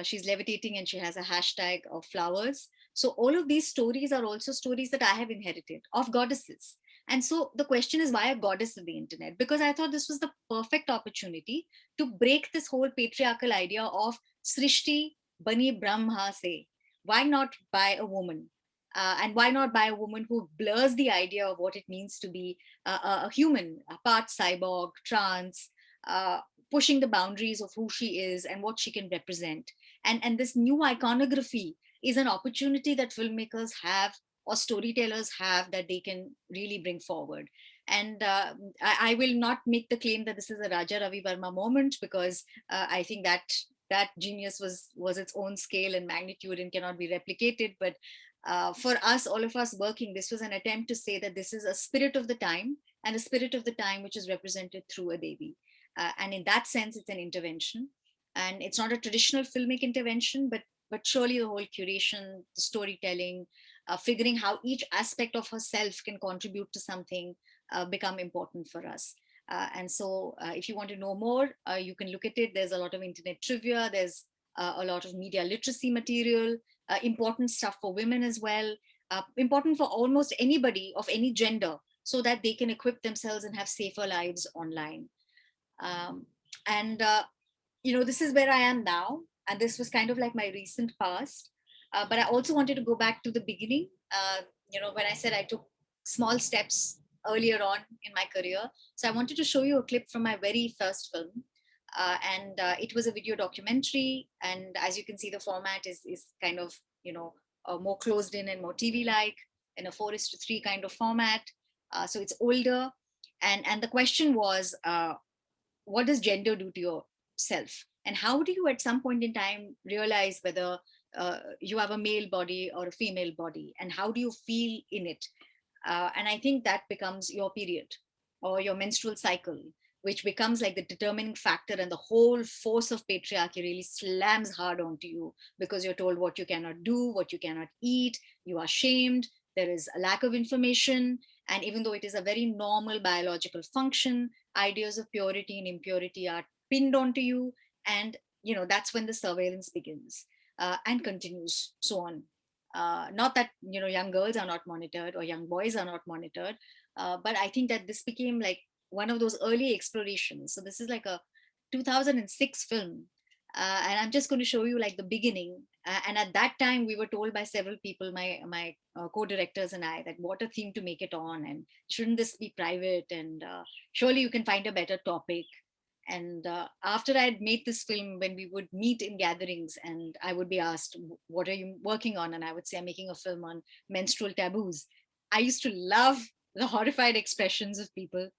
She's levitating and she has a hashtag of flowers. So all of these stories are also stories that I have inherited of goddesses. And so the question is, why a goddess of the internet? Because I thought this was the perfect opportunity to break this whole patriarchal idea of Srishti Bani Brahma se. Why not by a woman? And why not by a woman who blurs the idea of what it means to be a human, a part cyborg, trans, pushing the boundaries of who she is and what she can represent. And this new iconography is an opportunity that filmmakers have or storytellers have that they can really bring forward. And I will not make the claim that this is a Raja Ravi Verma moment, because I think that genius was its own scale and magnitude and cannot be replicated. But for us, all of us working, this was an attempt to say that this is a spirit of the time, and a spirit of the time which is represented through a Devi. And in that sense, it's an intervention. And it's not a traditional filmic intervention, but surely the whole curation, the storytelling, figuring how each aspect of herself can contribute to something become important for us. And so if you want to know more, you can look at it. There's a lot of internet trivia. There's a lot of media literacy material, important stuff for women as well, important for almost anybody of any gender, so that they can equip themselves and have safer lives online. Um, and this is where I am now, and this was kind of like my recent past. But I also wanted to go back to the beginning. When I said I took small steps earlier on in my career, so I wanted to show you a clip from my very first film. And it was a video documentary, and as you can see, the format is kind of more closed in and more TV like, in a 4:3 kind of format. So it's older, and the question was, what does gender do to yourself, and how do you at some point in time realize whether you have a male body or a female body, and how do you feel in it? And I think that becomes your period or your menstrual cycle, which becomes like the determining factor, and the whole force of patriarchy really slams hard onto you, because you're told what you cannot do, what you cannot eat, you are shamed, there is a lack of information. And even though it is a very normal biological function, ideas of purity and impurity are pinned onto you. And that's when the surveillance begins, and continues so on. Not that young girls are not monitored or young boys are not monitored, but I think that this became like one of those early explorations. So this is like a 2006 film, and I'm just going to show you like the beginning. And at that time, we were told by several people, my co-directors and I, that what a theme to make it on, and shouldn't this be private? And surely you can find a better topic. And after I had made this film, when we would meet in gatherings and I would be asked, what are you working on? And I would say, I'm making a film on menstrual taboos. I used to love the horrified expressions of people,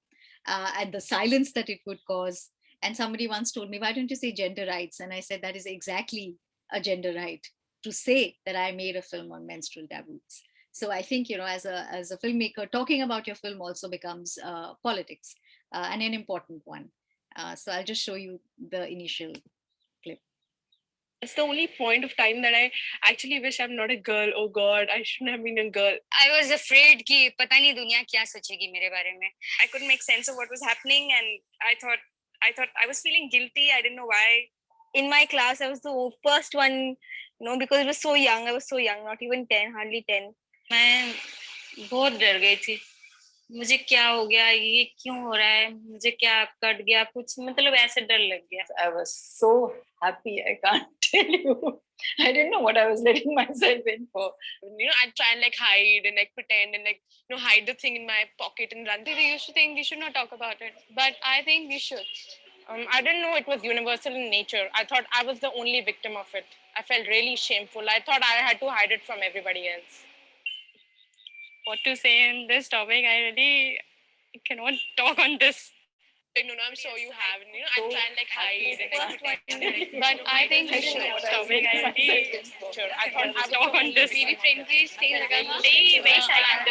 and the silence that it would cause. And somebody once told me, why don't you say gender rights? And I said, that is exactly a gender right, to say that I made a film on menstrual taboos. So I think, as a filmmaker, talking about your film also becomes politics, and an important one. So I'll just show you the initial clip. It's the only point of time that I actually wish I'm not a girl. Oh God, I shouldn't have been a girl. I was afraid कि पता नहीं दुनिया क्या सोचेगी मेरे बारे में. I couldn't make sense of what was happening, and I thought I was feeling guilty. I didn't know why. In my class, I was the first one, because it was so young. I was so young, not even 10, hardly 10. मैं बहुत डर गई थी. मुझे क्या हो गया, ये क्यों हो रहा है, मुझे क्या कट गया, कुछ मतलब ऐसे डर लग गया. I was so happy, I can't tell you. I didn't know what I was letting myself in for. I'd try and like hide and like pretend and like hide the thing in my pocket and run. They used to think we should not talk about it, but I think we should. I didn't know it was universal in nature. I thought I was the only victim of it. I felt really shameful. I thought I had to hide it from everybody else. What to say in this topic? I really cannot talk on this. No, I'm sure you have. I try and like hide. But I think we should topic. I really sure. I thought I would talk on this. Very friendly, very silent.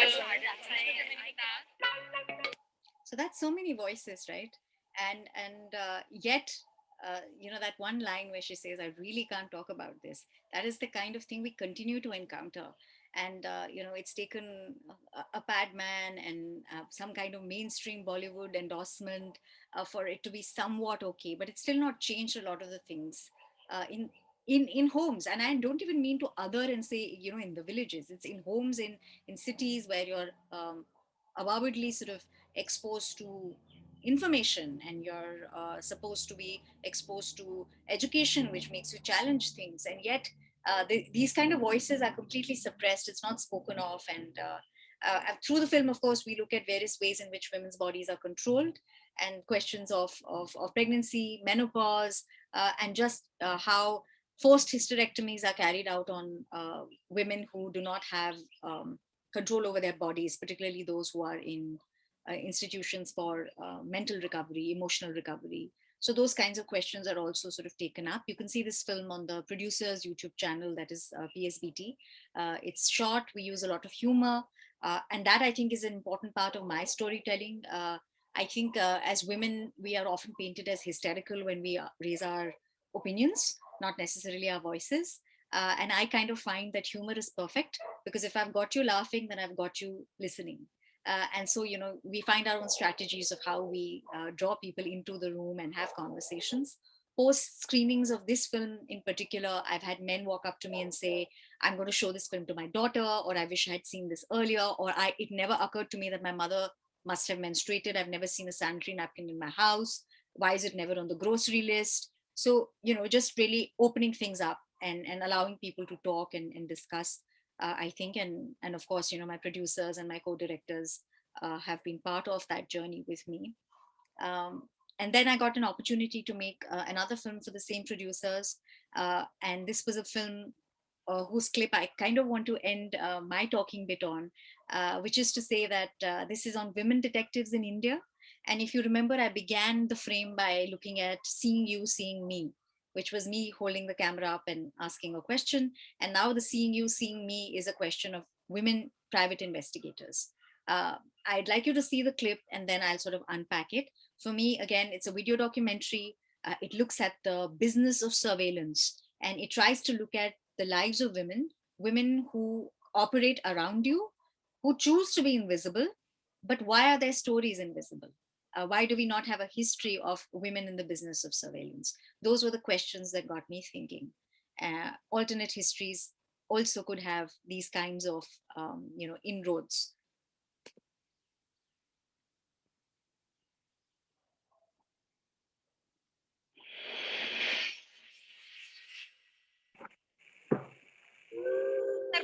So that's so many voices, right? And yet, that one line where she says, "I really can't talk about this." That is the kind of thing we continue to encounter. And it's taken a bad man and some kind of mainstream Bollywood endorsement for it to be somewhat okay, but it's still not changed a lot of the things in homes. And I don't even mean to other and say in the villages. It's in homes, in cities where you're avowedly sort of exposed to information, and you're supposed to be exposed to education which makes you challenge things, and yet these kind of voices are completely suppressed. It's not spoken of. And through the film, of course, we look at various ways in which women's bodies are controlled, and questions of pregnancy, menopause, and just how forced hysterectomies are carried out on women who do not have control over their bodies, particularly those who are in institutions for mental recovery, emotional recovery. So those kinds of questions are also sort of taken up. You can see this film on the producer's YouTube channel, that is PSBT. It's short, we use a lot of humor, and that I think is an important part of my storytelling. I think as women, we are often painted as hysterical when we raise our opinions, not necessarily our voices. And I kind of find that humor is perfect, because if I've got you laughing, then I've got you listening. And so, we find our own strategies of how we draw people into the room and have conversations. Post screenings of this film in particular, I've had men walk up to me and say, "I'm going to show this film to my daughter," or "I wish I had seen this earlier," or "It never occurred to me that my mother must have menstruated. I've never seen a sanitary napkin in my house. Why is it never on the grocery list?" So, just really opening things up and allowing people to talk and discuss. I think, and of course, my producers and my co-directors have been part of that journey with me. And then I got an opportunity to make another film for the same producers, and this was a film whose clip I kind of want to end my talking bit on, which is to say that this is on women detectives in India. And if you remember, I began the frame by looking at "Seeing You, Seeing Me," which was me holding the camera up and asking a question. And now the "Seeing You, Seeing Me" is a question of women private investigators. I'd like you to see the clip, and then I'll sort of unpack it. For me, again, it's a video documentary. It looks at the business of surveillance, and it tries to look at the lives of women who operate around you, who choose to be invisible. But why are their stories invisible? Why do we not have a history of women in the business of surveillance? Those were the questions that got me thinking. Alternate histories also could have these kinds of inroads.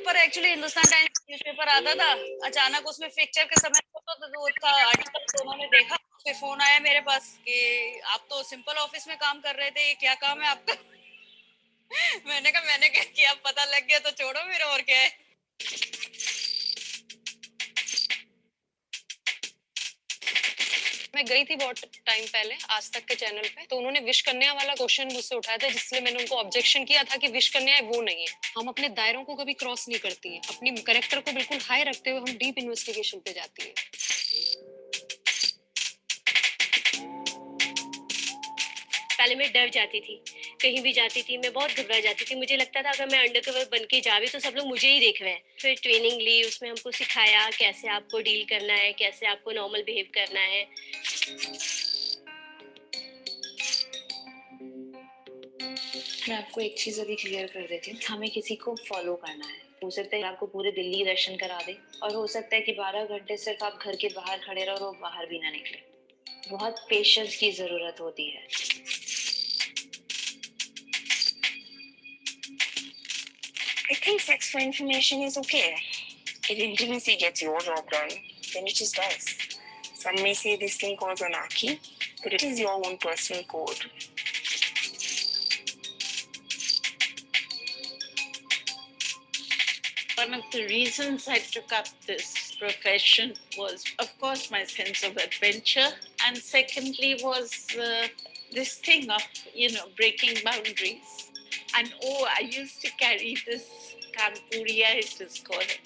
पर actually Hindustan times newspaper आता था, अचानक उसमें fracture के समय तो था article, तो उन्होंने देखा, फिर फोन आया मेरे पास कि आप तो सिंपल ऑफिस में काम कर रहे थे, ये क्या काम है आपका? मैंने कहा मैंने क्या किया, पता लग गया तो छोड़ो, फिर और क्या है। मैं गई थी बहुत टाइम पहले आज तक के चैनल पे, तो उन्होंने विश कन्या वाला क्वेश्चन मुझसे उठाया था, जिसलिए मैंने उनको ऑब्जेक्शन किया था कि विश कन्या वो नहीं है। हम अपने दायरों को कभी क्रॉस नहीं करती है, अपनी कैरेक्टर को बिल्कुल हाई रखते हुए हम डीप इन्वेस्टिगेशन पे जाती है। पहले मैं डर जाती थी, कहीं भी जाती थी मैं बहुत घबरा जाती थी। मुझे लगता था अगर मैं अंडरकवर बन के जा भी तो सब लोग मुझे ही देख रहे हैं। फिर ट्रेनिंग ली, उसमें हमको सिखाया कैसे आपको डील करना है, कैसे आपको नॉर्मल बिहेव करना है। मैं आपको एक चीज अभी क्लियर कर देती हूँ, हमें किसी को फॉलो करना है, हो सकता है आपको पूरे दिल्ली दर्शन करा दे और हो सकता है कि 12 घंटे सिर्फ आप घर के बाहर खड़े रहो और वो बाहर भी ना निकले. बहुत पेशेंस की जरूरत होती है. I think sex for information is okay. If intimacy gets your job done, then it just does. Some may say this thing called anarchy, but it is your own personal code. One of the reasons I took up this profession was, of course, my sense of adventure, and secondly was this thing of, breaking boundaries. And I used to carry this Kampuria, it is called.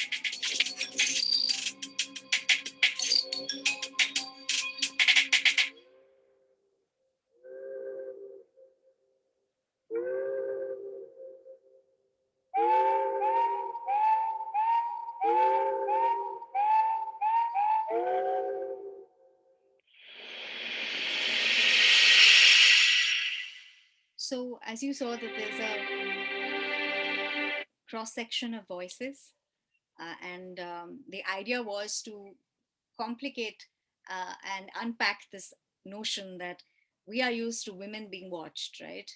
So as you saw that there's a cross-section of voices and the idea was to complicate and unpack this notion that we are used to women being watched, right?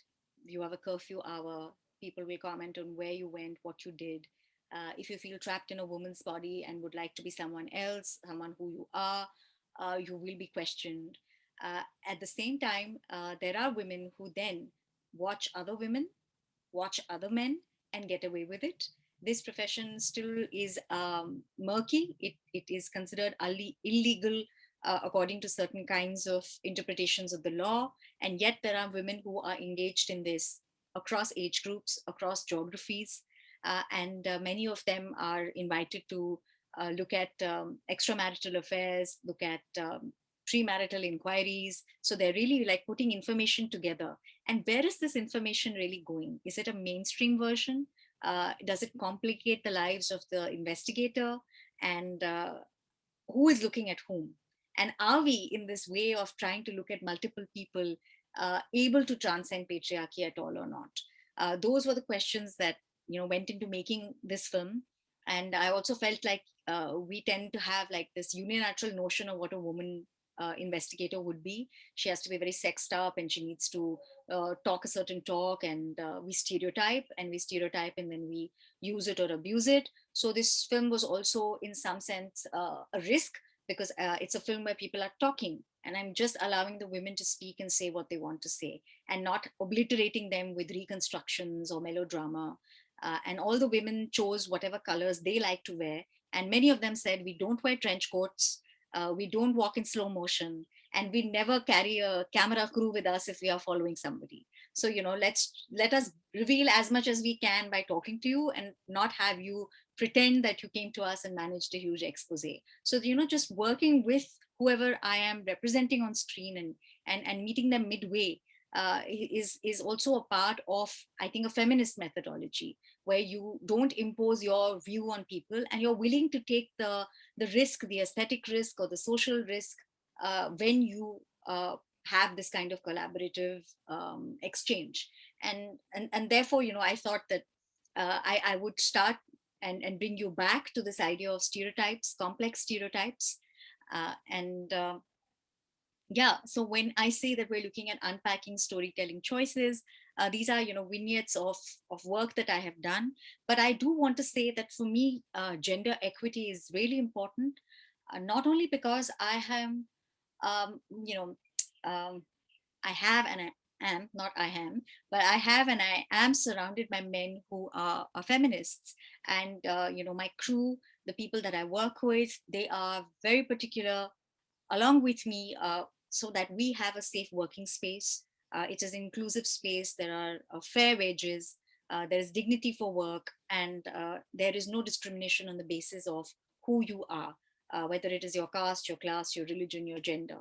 You have a curfew hour, people will comment on where you went, what you did. If you feel trapped in a woman's body and would like to be someone else, someone who you will be questioned. At the same time, there are women who then watch other women, watch other men, and get away with it. This profession still is murky. It is considered illegal according to certain kinds of interpretations of the law. And yet there are women who are engaged in this across age groups, across geographies. And many of them are invited to look at extramarital affairs, look at premarital inquiries. So they're really like putting information together. And where is this information really going? Is it a mainstream version? Does it complicate the lives of the investigator? And who is looking at whom? And are we, in this way of trying to look at multiple people, able to transcend patriarchy at all or not? Those were the questions that went into making this film. And I also felt like we tend to have like this unilateral notion of what a woman investigator would be. She has to be very sexed up and she needs to talk a certain talk, and we stereotype and then we use it or abuse it. So this film was also in some sense a risk, because it's a film where people are talking and I'm just allowing the women to speak and say what they want to say and not obliterating them with reconstructions or melodrama. And all the women chose whatever colors they like to wear, and many of them said we don't wear trench coats, we don't walk in slow motion, and we never carry a camera crew with us if we are following somebody. So let us reveal as much as we can by talking to you and not have you pretend that you came to us and managed a huge expose. So just working with whoever I am representing on screen and meeting them midway is also a part of, I think, a feminist methodology where you don't impose your view on people and you're willing to take the risk, the aesthetic risk or the social risk when you have this kind of collaborative exchange. And therefore, I thought that I would start and bring you back to this idea of stereotypes, complex stereotypes. And yeah, so when I say that we're looking at unpacking storytelling choices, these are vignettes of work that I have done. But I do want to say that for me, gender equity is really important, not only because I have um, you know I have and I am, not I am, but I have and I am surrounded by men who are feminists. And, my crew, the people that I work with, they are very particular along with me, so that we have a safe working space. It is an inclusive space. There are fair wages. There is dignity for work, and there is no discrimination on the basis of who you are, whether it is your caste, your class, your religion, your gender.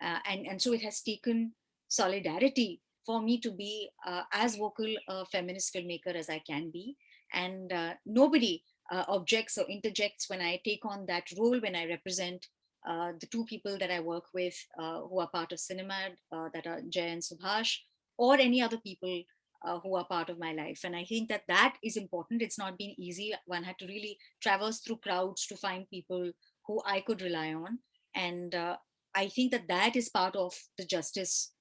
And so it has taken solidarity for me to be as vocal a feminist filmmaker as I can be. And nobody objects or interjects when I take on that role, when I represent the two people that I work with who are part of cinema, that are Jay and Subhash, or any other people who are part of my life. And I think that that is important. It's not been easy. One had to really traverse through crowds to find people who I could rely on. And I think that that is part of the justice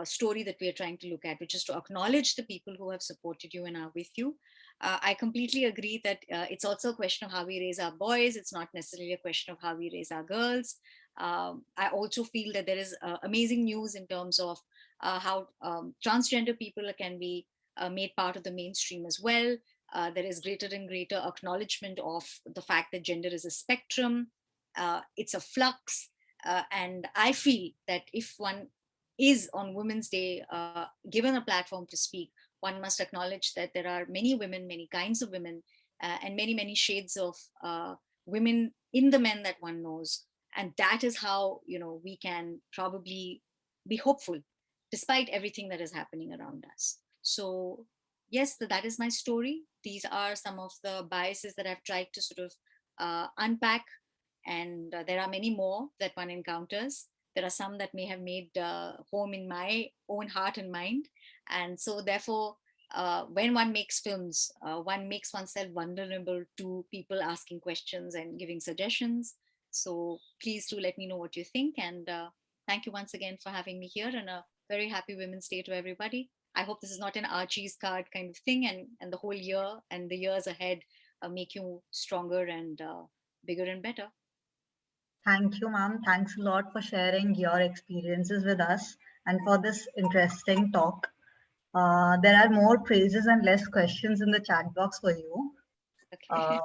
story that we are trying to look at, which is to acknowledge the people who have supported you and are with you. I completely agree that it's also a question of how we raise our boys. It's not necessarily a question of how we raise our girls. I also feel that there is amazing news in terms of how transgender people can be made part of the mainstream as well. There is greater and greater acknowledgement of the fact that gender is a spectrum, it's a flux. And I feel that if one is on Women's Day given a platform to speak, one must acknowledge that there are many women, many kinds of women, and many, many shades of women in the men that one knows. And that is how, we can probably be hopeful despite everything that is happening around us. So yes, that is my story. These are some of the biases that I've tried to sort of unpack, and there are many more that one encounters. There are some that may have made home in my own heart and mind. And so therefore, when one makes films, one makes oneself vulnerable to people asking questions and giving suggestions. So please do let me know what you think. And thank you once again for having me here, and a very happy Women's Day to everybody. I hope this is not an Archie's card kind of thing, and the whole year and the years ahead make you stronger and bigger and better. Thank you, ma'am. Thanks a lot for sharing your experiences with us and for this interesting talk. There are more praises and less questions in the chat box for you. Okay.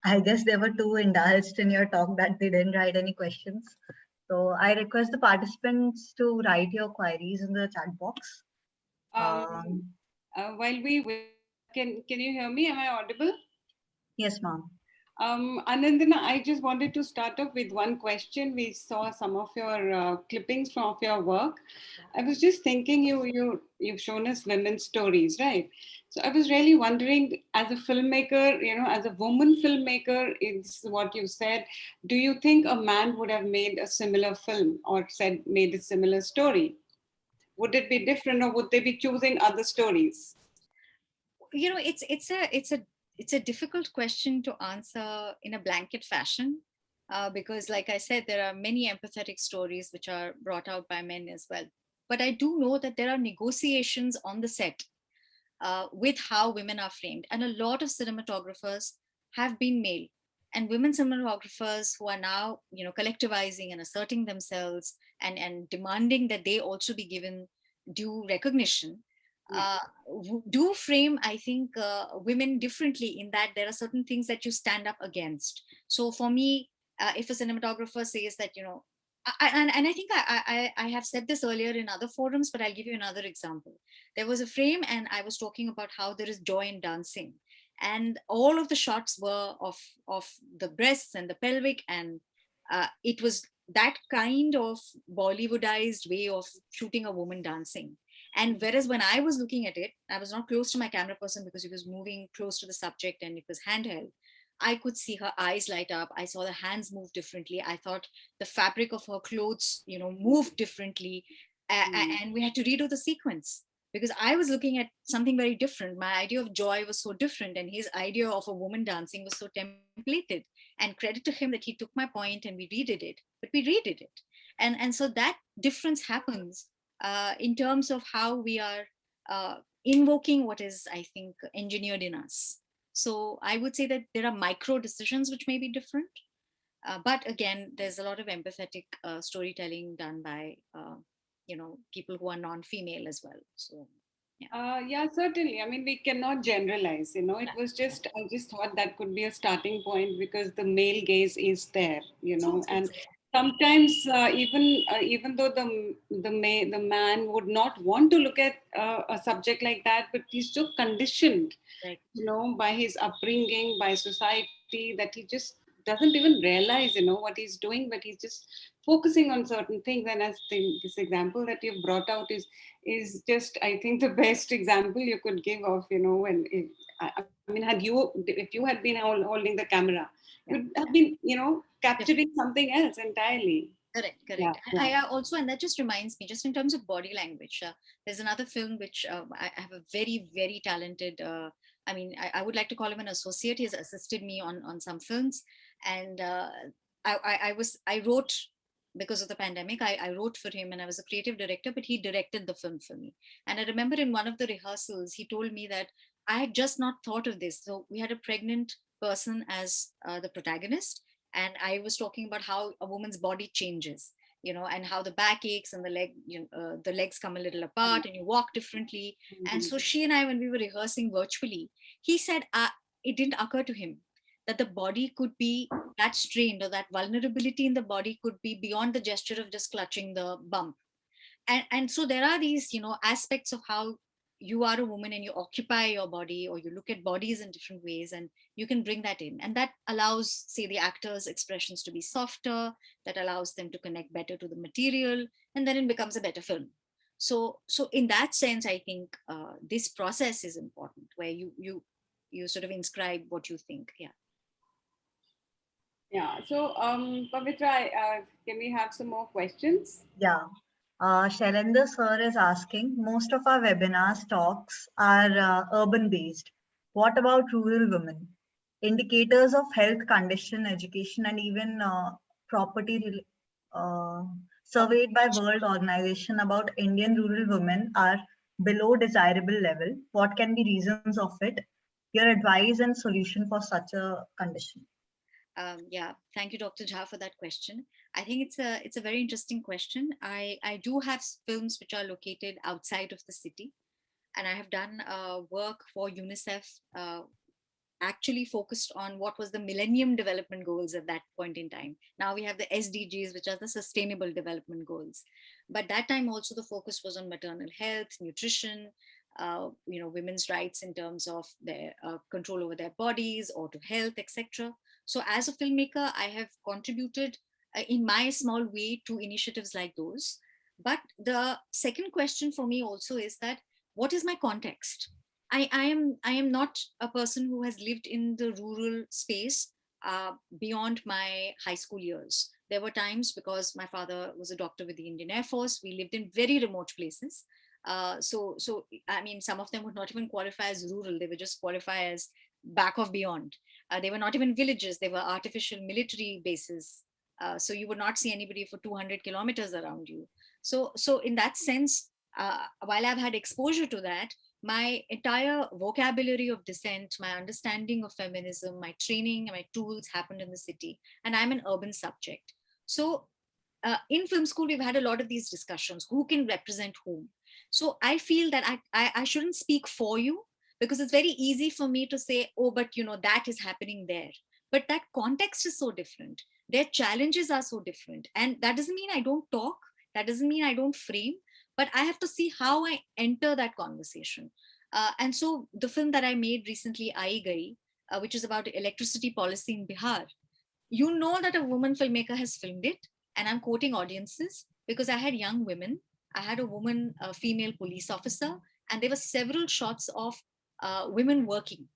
I guess they were too indulged in your talk that they didn't write any questions. So I request the participants to write your queries in the chat box. While we wait, can you hear me? Am I audible? Yes, ma'am. Anandana, I just wanted to start off with one question. We saw some of your clippings from your work. I was just thinking, you've shown us women's stories, right? So I was really wondering, as a filmmaker, as a woman filmmaker, it's what you said. Do you think a man would have made a similar film or made a similar story? Would it be different, or would they be choosing other stories? It's a difficult question to answer in a blanket fashion, because like I said, there are many empathetic stories which are brought out by men as well. But I do know that there are negotiations on the set with how women are framed, and a lot of cinematographers have been male, and women cinematographers who are now collectivizing and asserting themselves and demanding that they also be given due recognition. Do frame, I think, women differently, in that there are certain things that you stand up against. So for me, if a cinematographer says that, and I think I have said this earlier in other forums, but I'll give you another example. There was a frame, and I was talking about how there is joy in dancing, and all of the shots were of the breasts and the pelvic, and it was that kind of Bollywoodized way of shooting a woman dancing. And whereas when I was looking at it, I was not close to my camera person because he was moving close to the subject and it was handheld. I could see her eyes light up. I saw the hands move differently. I thought the fabric of her clothes, moved differently. And we had to redo the sequence because I was looking at something very different. My idea of joy was so different, and his idea of a woman dancing was so templated. And credit to him that he took my point and we redid it, but we redid it. And so that difference happens in terms of how we are invoking what is, I think, engineered in us. So I would say that there are micro decisions which may be different. But again, there's a lot of empathetic storytelling done by, people who are non-female as well. So, yeah, certainly. I mean, we cannot generalize, it was just, I just thought that could be a starting point because the male gaze is there, and sometimes even though the man would not want to look at a subject like that, but he's so conditioned, right, by his upbringing, by society, that he just doesn't even realize, what he's doing, but he's just focusing on certain things. And as this example that you brought out is just, I think, the best example you could give of, when I mean, if you had been holding the camera, you'd have been, capturing something else entirely. Correct, correct. Yeah, yeah. I also, and that just reminds me, just in terms of body language, there's another film which I have a very, very talented, I mean, I would like to call him an associate. He's assisted me on some films. And I wrote, because of the pandemic, I wrote for him and I was a creative director, but he directed the film for me. And I remember in one of the rehearsals, he told me that I had just not thought of this. So we had a pregnant person as the protagonist, and I was talking about how a woman's body changes, and how the back aches and the legs come a little apart and you walk differently. And so she and I, when we were rehearsing virtually, he said it didn't occur to him that the body could be that strained, or that vulnerability in the body could be beyond the gesture of just clutching the bump. And so there are these aspects of how you are a woman and you occupy your body, or you look at bodies in different ways, and you can bring that in, and that allows, say, the actors' expressions to be softer, that allows them to connect better to the material, and then it becomes a better film. So in that sense, I think this process is important, where you sort of inscribe what you think. Yeah. So, Pavitra, can we have some more questions? Yeah. Shailendra sir is asking, most of our webinars talks are urban based. What about rural women? Indicators of health condition, education, and even property surveyed by World Organization about Indian rural women are below desirable level. What can be reasons of it? Your advice and solution for such a condition. Yeah, thank you, Dr. Jha, for that question. I think it's a very interesting question. I do have films which are located outside of the city, and I have done work for UNICEF, actually focused on what was the Millennium Development Goals at that point in time. Now we have the SDGs, which are the Sustainable Development Goals. But that time also the focus was on maternal health, nutrition, women's rights in terms of their control over their bodies, or to health, etc. So as a filmmaker, I have contributed in my small way to initiatives like those. But the second question for me also is that, what is my context? I am not a person who has lived in the rural space beyond my high school years. There were times, because my father was a doctor with the Indian Air Force, we lived in very remote places. So I mean, some of them would not even qualify as rural; they would just qualify as back of beyond. They were not even villages; they were artificial military bases. So you would not see anybody for 200 kilometers around you. So in that sense, while I've had exposure to that, my entire vocabulary of dissent, my understanding of feminism, my training, my tools happened in the city, and I'm an urban subject. So in film school, we've had a lot of these discussions: who can represent whom? So I feel that I shouldn't speak for you, because it's very easy for me to say, oh, but that is happening there. But that context is so different. Their challenges are so different. And that doesn't mean I don't talk. That doesn't mean I don't frame, but I have to see how I enter that conversation. And so the film that I made recently, Ai Gai, which is about electricity policy in Bihar, you know that a woman filmmaker has filmed it, and I'm quoting audiences because I had young women. I had a woman, a female police officer, and there were several shots of women working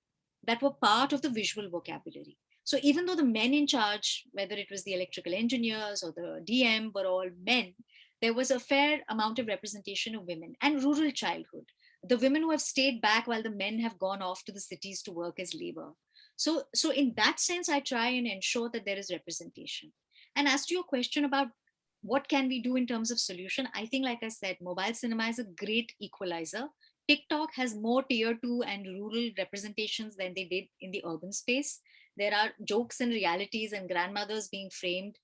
that were part of the visual vocabulary. So even though the men in charge, whether it was the electrical engineers or the DM, were all men, there was a fair amount of representation of women and rural childhood, the women who have stayed back while the men have gone off to the cities to work as labor. So in that sense, I try and ensure that there is representation. And as to your question about what can we do in terms of solution, I think, like I said, mobile cinema is a great equalizer. TikTok has more tier 2 and rural representations than they did in the urban space. There are jokes and realities and grandmothers being framed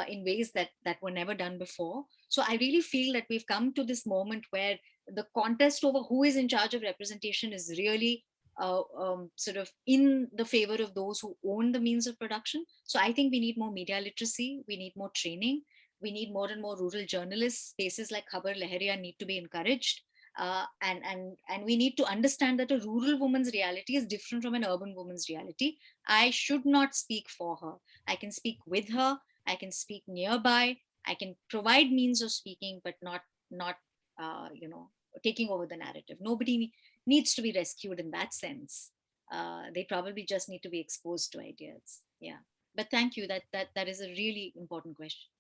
in ways that were never done before. So I really feel that we've come to this moment where the contest over who is in charge of representation is really sort of in the favor of those who own the means of production. So I think we need more media literacy, we need more training, we need more and more rural journalists. Spaces like Khabar Lahariya need to be encouraged. And we need to understand that a rural woman's reality is different from an urban woman's reality. I should not speak for her. I can speak with her. I can speak nearby. I can provide means of speaking, but not taking over the narrative. Nobody needs to be rescued in that sense. They probably just need to be exposed to ideas. Yeah. But thank you. That is a really important question.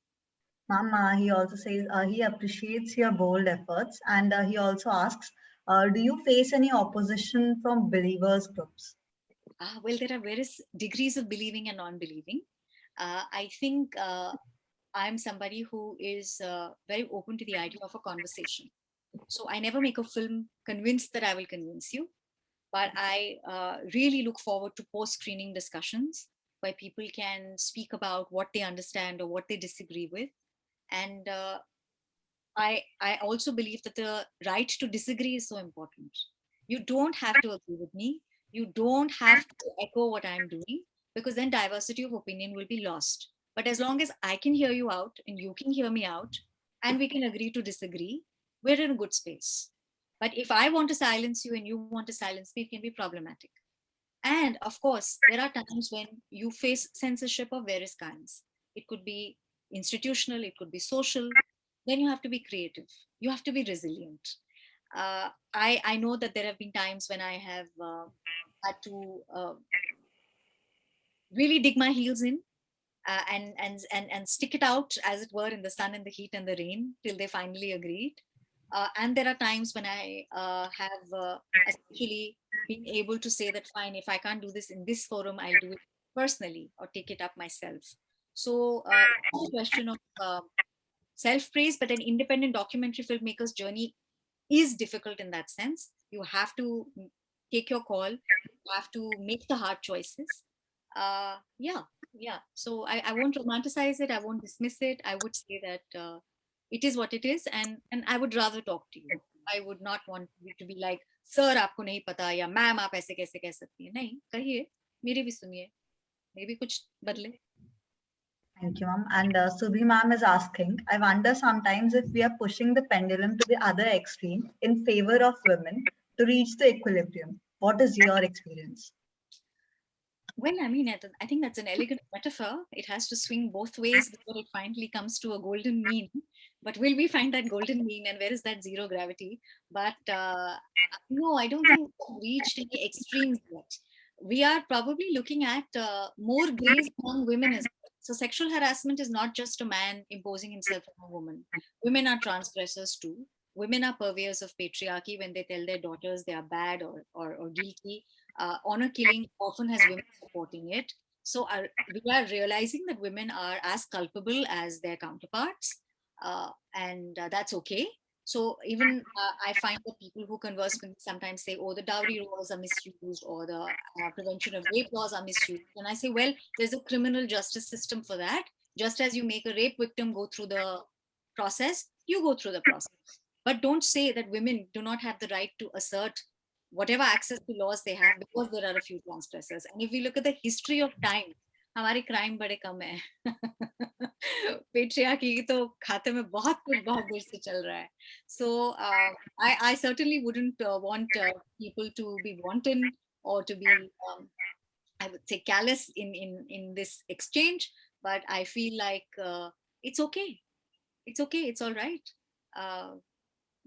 Ma'am, he also says he appreciates your bold efforts, and he also asks, do you face any opposition from believers groups? Well, there are various degrees of believing and non-believing. I think I'm somebody who is very open to the idea of a conversation. So I never make a film convinced that I will convince you, but I really look forward to post-screening discussions where people can speak about what they understand or what they disagree with. And I also believe that the right to disagree is so important. You don't have to agree with me. You don't have to echo what I'm doing, because then diversity of opinion will be lost. But as long as I can hear you out and you can hear me out and we can agree to disagree, we're in a good space. But if I want to silence you and you want to silence me, it can be problematic. And of course, there are times when you face censorship of various kinds. It could be institutional, it could be social. Then you have to be creative. You have to be resilient. I know that there have been times when I have had to really dig my heels in and stick it out, as it were, in the sun and the heat and the rain till they finally agreed. And there are times when I have essentially been able to say that, fine, if I can't do this in this forum, I'll do it personally or take it up myself. So it's not a question of self-praise, but an independent documentary filmmaker's journey is difficult in that sense. You have to take your call, you have to make the hard choices. Yeah, yeah. So I won't romanticize it, I won't dismiss it. I would say that it is what it is, and I would rather talk to you. I would not want you to be like, sir, आपको नहीं पता, या ma'am आप ऐसे कैसे कह सकती हैं. नहीं, कहिए, मेरी भी सुनिए, maybe कुछ बदले. Thank you, ma'am. And Subhi ma'am is asking, I wonder sometimes if we are pushing the pendulum to the other extreme in favor of women to reach the equilibrium. What is your experience? Well, I mean, I think that's an elegant metaphor. It has to swing both ways before it finally comes to a golden mean. But will we find that golden mean, and where is that zero gravity? But no, I don't think we've reached any extremes yet. We are probably looking at more grace among women as well. So sexual harassment is not just a man imposing himself on a woman. Women are transgressors too. Women are purveyors of patriarchy when they tell their daughters they are bad or guilty. Honor killing often has women supporting it. So we are realizing that women are as culpable as their counterparts, and that's okay. So even I find that people who converse with me sometimes say, oh, the dowry laws are misused, or the prevention of rape laws are misused. And I say, well, there's a criminal justice system for that. Just as you make a rape victim go through the process, you go through the process. But don't say that women do not have the right to assert whatever access to laws they have because there are a few transgressors. And if we look at the history of time, हमारे crime बड़े कम है. Patriarchy की तो खाते में बहुत देर से चल रहा है. So I certainly wouldn't want people to be wanton or to be I would say callous in this exchange, but I feel like it's okay. It's okay. It's all right.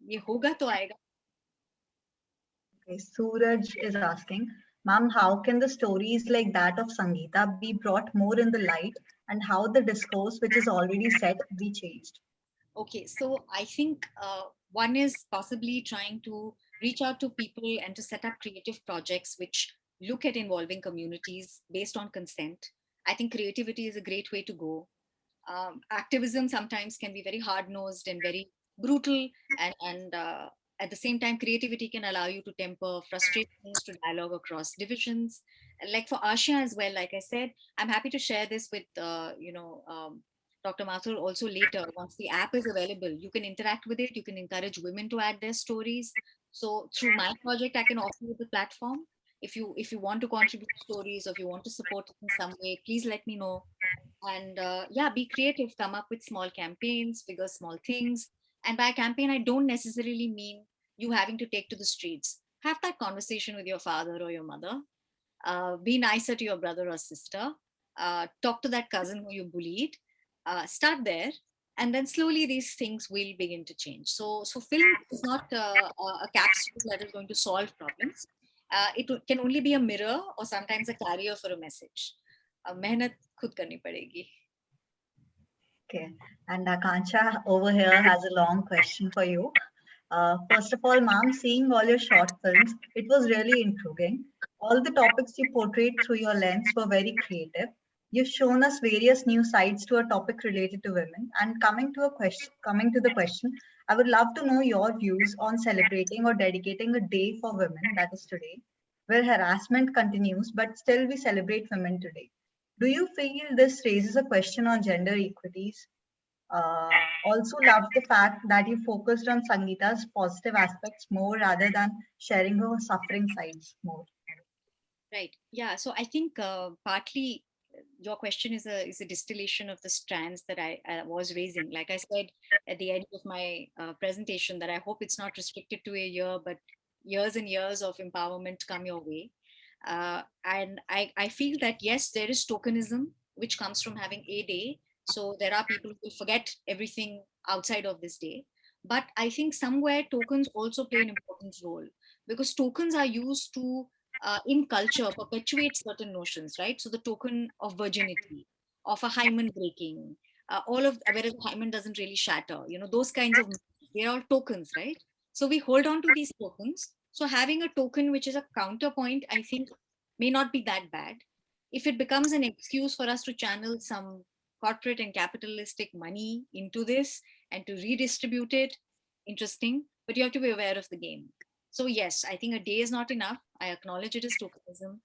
ये होगा तो आएगा. Okay, Suraj is asking, ma'am, how can the stories like that of Sangeeta be brought more in the light, and how the discourse which is already set be changed? Okay, so I think one is possibly trying to reach out to people and to set up creative projects which look at involving communities based on consent. I think creativity is a great way to go. Activism sometimes can be very hard nosed and very brutal, and at the same time, creativity can allow you to temper frustrations, to dialogue across divisions. And like for Asha as well, like I said, I'm happy to share this with Dr. Mathur also later. Once the app is available, you can interact with it. You can encourage women to add their stories. So through my project, I can offer you the platform. If you want to contribute stories, or if you want to support it in some way, please let me know. And yeah, be creative, come up with small campaigns, figure small things. And by campaign, I don't necessarily mean you having to take to the streets. Have that conversation with your father or your mother. Be nicer to your brother or sister. Talk to that cousin who you bullied. Start there, and then slowly these things will begin to change. So film is not a capsule that is going to solve problems. Can only be a mirror or sometimes a carrier for a message. मेहनत खुद करनी पड़ेगी. Okay. And Akansha over here has a long question for you. First of all, ma'am, seeing all your short films, it was really intriguing. All the topics you portrayed through your lens were very creative. You've shown us various new sides to a topic related to women. And coming to the question, I would love to know your views on celebrating or dedicating a day for women, that is today, where harassment continues, but still we celebrate women today. Do you feel this raises a question on gender equities? Also loved the fact that you focused on Sangeeta's positive aspects more rather than sharing her suffering sides more. Right. Yeah. So I think partly your question is a distillation of the strands that I was raising. Like I said at the end of my presentation, that I hope it's not restricted to a year, but years and years of empowerment come your way. And I feel that yes, there is tokenism which comes from having a day. So there are people who forget everything outside of this day. But I think somewhere tokens also play an important role, because tokens are used to in culture perpetuate certain notions, right? So the token of virginity, of a hymen breaking, all of whereas the hymen doesn't really shatter, those kinds of, they're all tokens, right? So we hold on to these tokens. So having a token which is a counterpoint, I think, may not be that bad. If it becomes an excuse for us to channel some corporate and capitalistic money into this and to redistribute it, interesting. But you have to be aware of the game. So yes, I think a day is not enough. I acknowledge it is tokenism,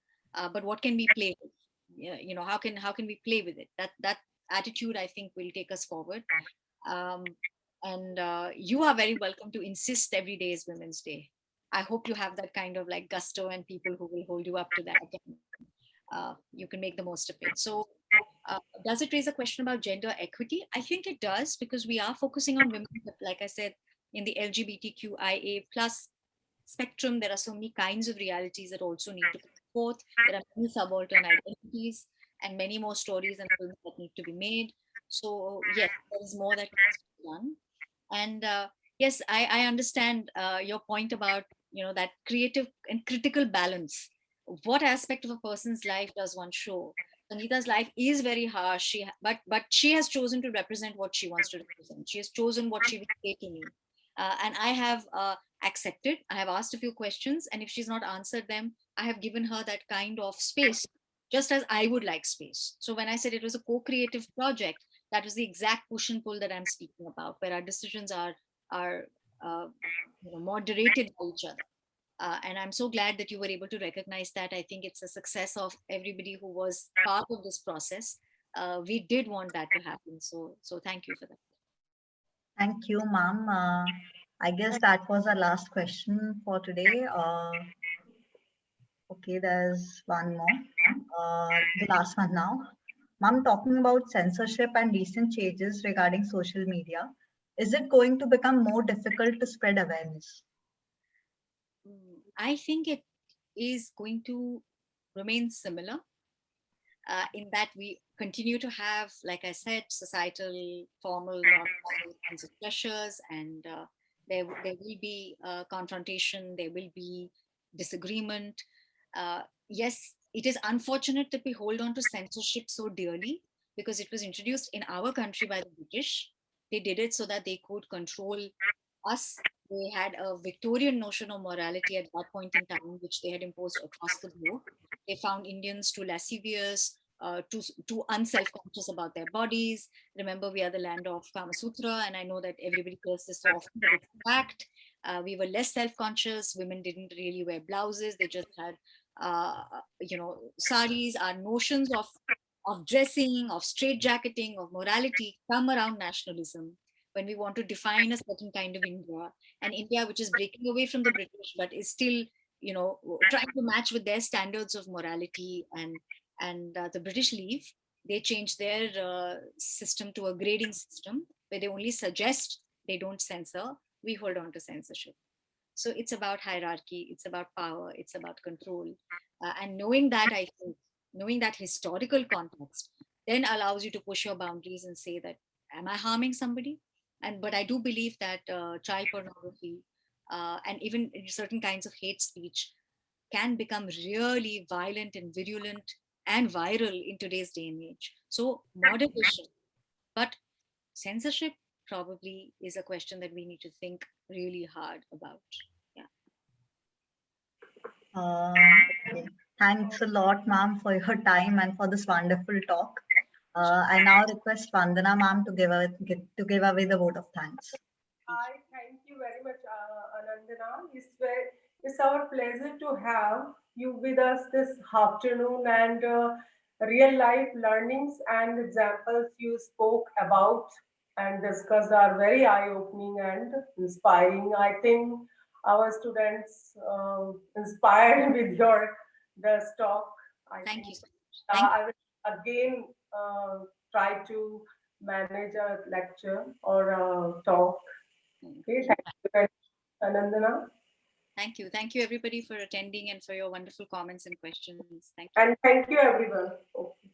but what can we play with? Yeah, how can we play with it? That attitude, I think, will take us forward. Um, and you are very welcome to insist every day is Women's Day. I hope you have that kind of like gusto and people who will hold you up to that. And, you can make the most of it. So, does it raise a question about gender equity? I think it does, because we are focusing on women, but like I said, in the LGBTQIA plus spectrum, there are so many kinds of realities that also need to come forth. There are many subaltern identities and many more stories and films that need to be made. So yes, there is more that needs to be done. And yes, I understand your point about that creative and critical balance. What aspect of a person's life does one show? Sangeeta's life is very harsh. But she has chosen to represent what she wants to represent. She has chosen what she will say to me, and I have accepted. I have asked a few questions, and if she's not answered them, I have given her that kind of space, just as I would like space. So when I said it was a co-creative project, that was the exact push and pull that I'm speaking about, where our decisions are uh, moderated by each other. And I'm so glad that you were able to recognize that. I think it's a success of everybody who was part of this process. We did want that to happen, so thank you for that. Thank you, ma'am. I guess that was our last question for today. Okay, there's one more. The last one now. Ma'am, talking about censorship and recent changes regarding social media, is it going to become more difficult to spread awareness? I think it is going to remain similar, in that we continue to have, like I said, societal, formal, non-formal kinds of pressures, and there will be confrontation, there will be disagreement. Yes, it is unfortunate that we hold on to censorship so dearly, because it was introduced in our country by the British. They did it so that they could control us. They had a Victorian notion of morality at that point in time, which they had imposed across the globe. They found Indians too lascivious, too unself-conscious about their bodies. Remember, we are the land of Kama Sutra, and I know that everybody calls this so often, but it's a fact. We were less self-conscious. Women didn't really wear blouses; they just had, saris. Our notions of dressing, of straitjacketing, of morality come around nationalism, when we want to define a certain kind of India, and India which is breaking away from the British but is still, trying to match with their standards of morality. And the British leave, they change their system to a grading system where they only suggest, they don't censor. We hold on to censorship. So it's about hierarchy, it's about power, it's about control. And knowing that, I think, knowing that historical context then allows you to push your boundaries and say that, am I harming somebody? And but I do believe that child pornography, and even certain kinds of hate speech, can become really violent and virulent and viral in today's day and age. So moderation, but censorship probably is a question that we need to think really hard about. Yeah. Okay. Thanks a lot, ma'am, for your time and for this wonderful talk. I now request Vandana ma'am to give away the vote of thanks. I thank you very much, Anandana. It's our pleasure to have you with us this afternoon, and real life learnings and examples you spoke about and discussed are very eye opening and inspiring. I think our students inspired with your this talk. Thank you think so much. Thank I will again try to manage a lecture or a talk. you. Okay, thank you very much, Anandana. Thank you. Thank you, everybody, for attending and for your wonderful comments and questions. Thank you. And thank you, everyone. Okay.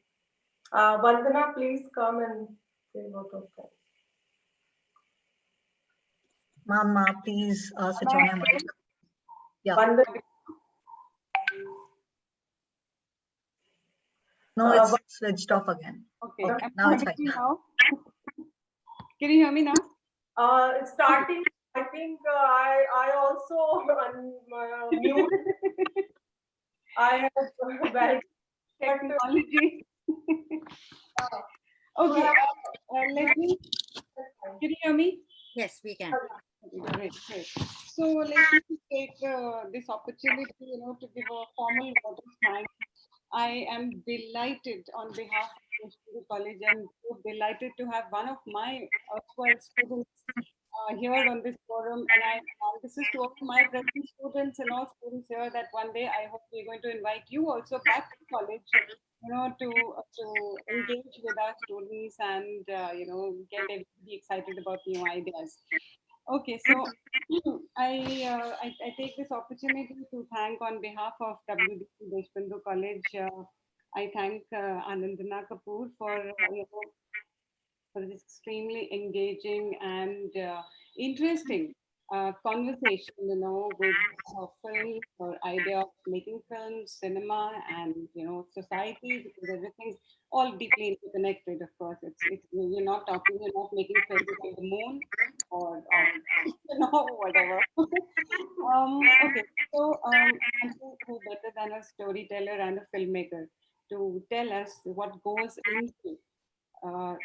Vandana, please come and say what of that. Ma'am, please switch on your mic. Yeah. Vandana, No, it's switched off again. Okay. Okay, Am now I it's fine. audible now? Can you hear me now? it's starting. I think I also mute. I have well Technology. Okay. Let me. Can you hear me? Yes, we can. Okay, great, great. So let me take this opportunity, to give a formal vote of thanks. I am delighted on behalf of the college. I'm so delighted to have one of my students here on this forum, and this is to all my present students and all students here, that one day I hope we're going to invite you also back to college, to engage with our students and get everybody excited about new ideas. Okay, so I take this opportunity to thank on behalf of WDC Deshbandhu College. I thank Anandana Kapoor for this extremely engaging and interesting conversation, with film or idea of making films, cinema, and society, because everything's all deeply interconnected. Of course, it's you're not making films on the moon or whatever. Okay, so and who better than a storyteller and a filmmaker to tell us what goes into uh,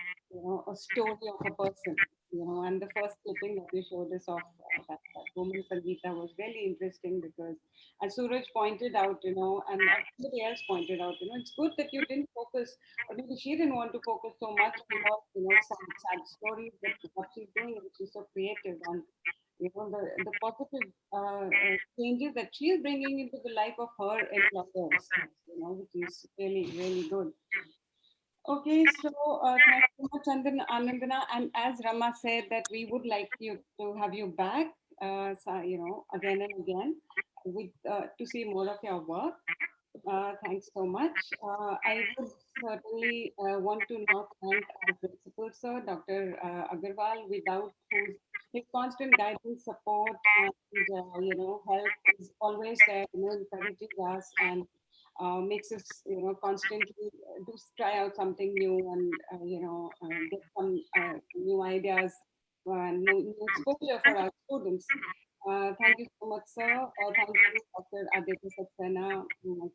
a story of a person, and the first clipping that you showed us of that woman Sangeeta was really interesting, because as Suraj pointed out, and somebody else pointed out, it's good that you didn't focus, or maybe she didn't want to focus so much on, some sad stories, but what she's doing, which is so creative, and the positive changes that she is bringing into the life of her employers, which is really, really good. Okay, so thanks so much, Anandana. And as Rama said, that we would like you to have you back, again and again, with to see more of your work. Thanks so much. I would certainly want to now thank our principal, sir, Dr. Agarwal, without whose his constant guidance, support, and help is always there. Encourages us and makes us, constantly do try out something new and get some new ideas, new exposure for our students. Thank you so much, sir. Thank you, Dr. Aditya Saxena,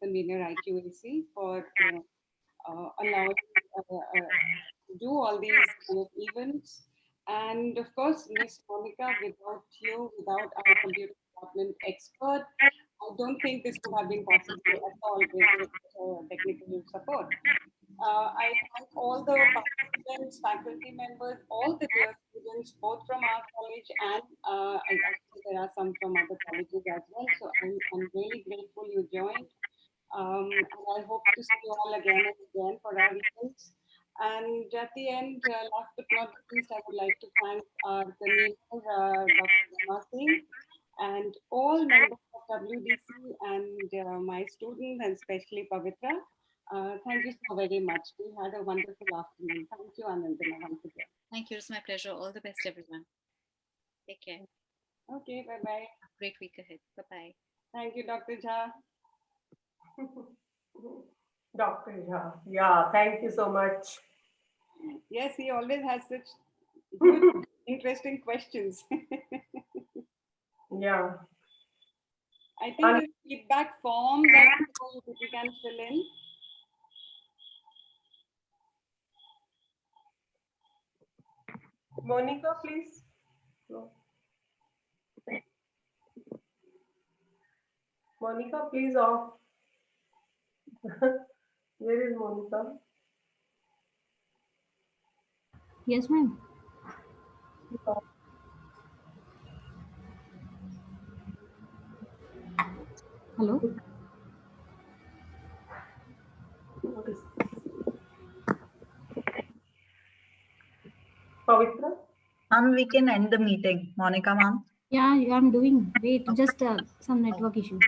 convener IQAC, for allowing to do all these kind of events. And of course, Miss Monica, without you, without our computer department expert, I don't think this would have been possible at all with technical support. I thank all the participants, faculty members, all the dear students, both from our college and I think there are some from other colleges as well. So I'm really grateful you joined. And I hope to see you all again and again for our events. And at the end, last but not least, I would like to thank our convener, Dr. Rama Singh, and all members of WDC and my students, and especially Pavitra. Thank you so very much. We had a wonderful afternoon. Thank you, Anandana, once again. Thank you. It's my pleasure. All the best, everyone. Take care. Okay, bye-bye. Great week ahead. Bye-bye. Thank you, Dr. Jha. Dr. Jha. Yeah, thank you so much. Yes, he always has such Good, interesting questions. Yeah. I think there's a feedback form that people can fill in. Monica, please. No. Monica, please off. Where is Monica? Yes, ma'am. Hello. Pavitra? We can end the meeting. Monica, ma'am. Yeah, I'm doing. Wait, just some network issue.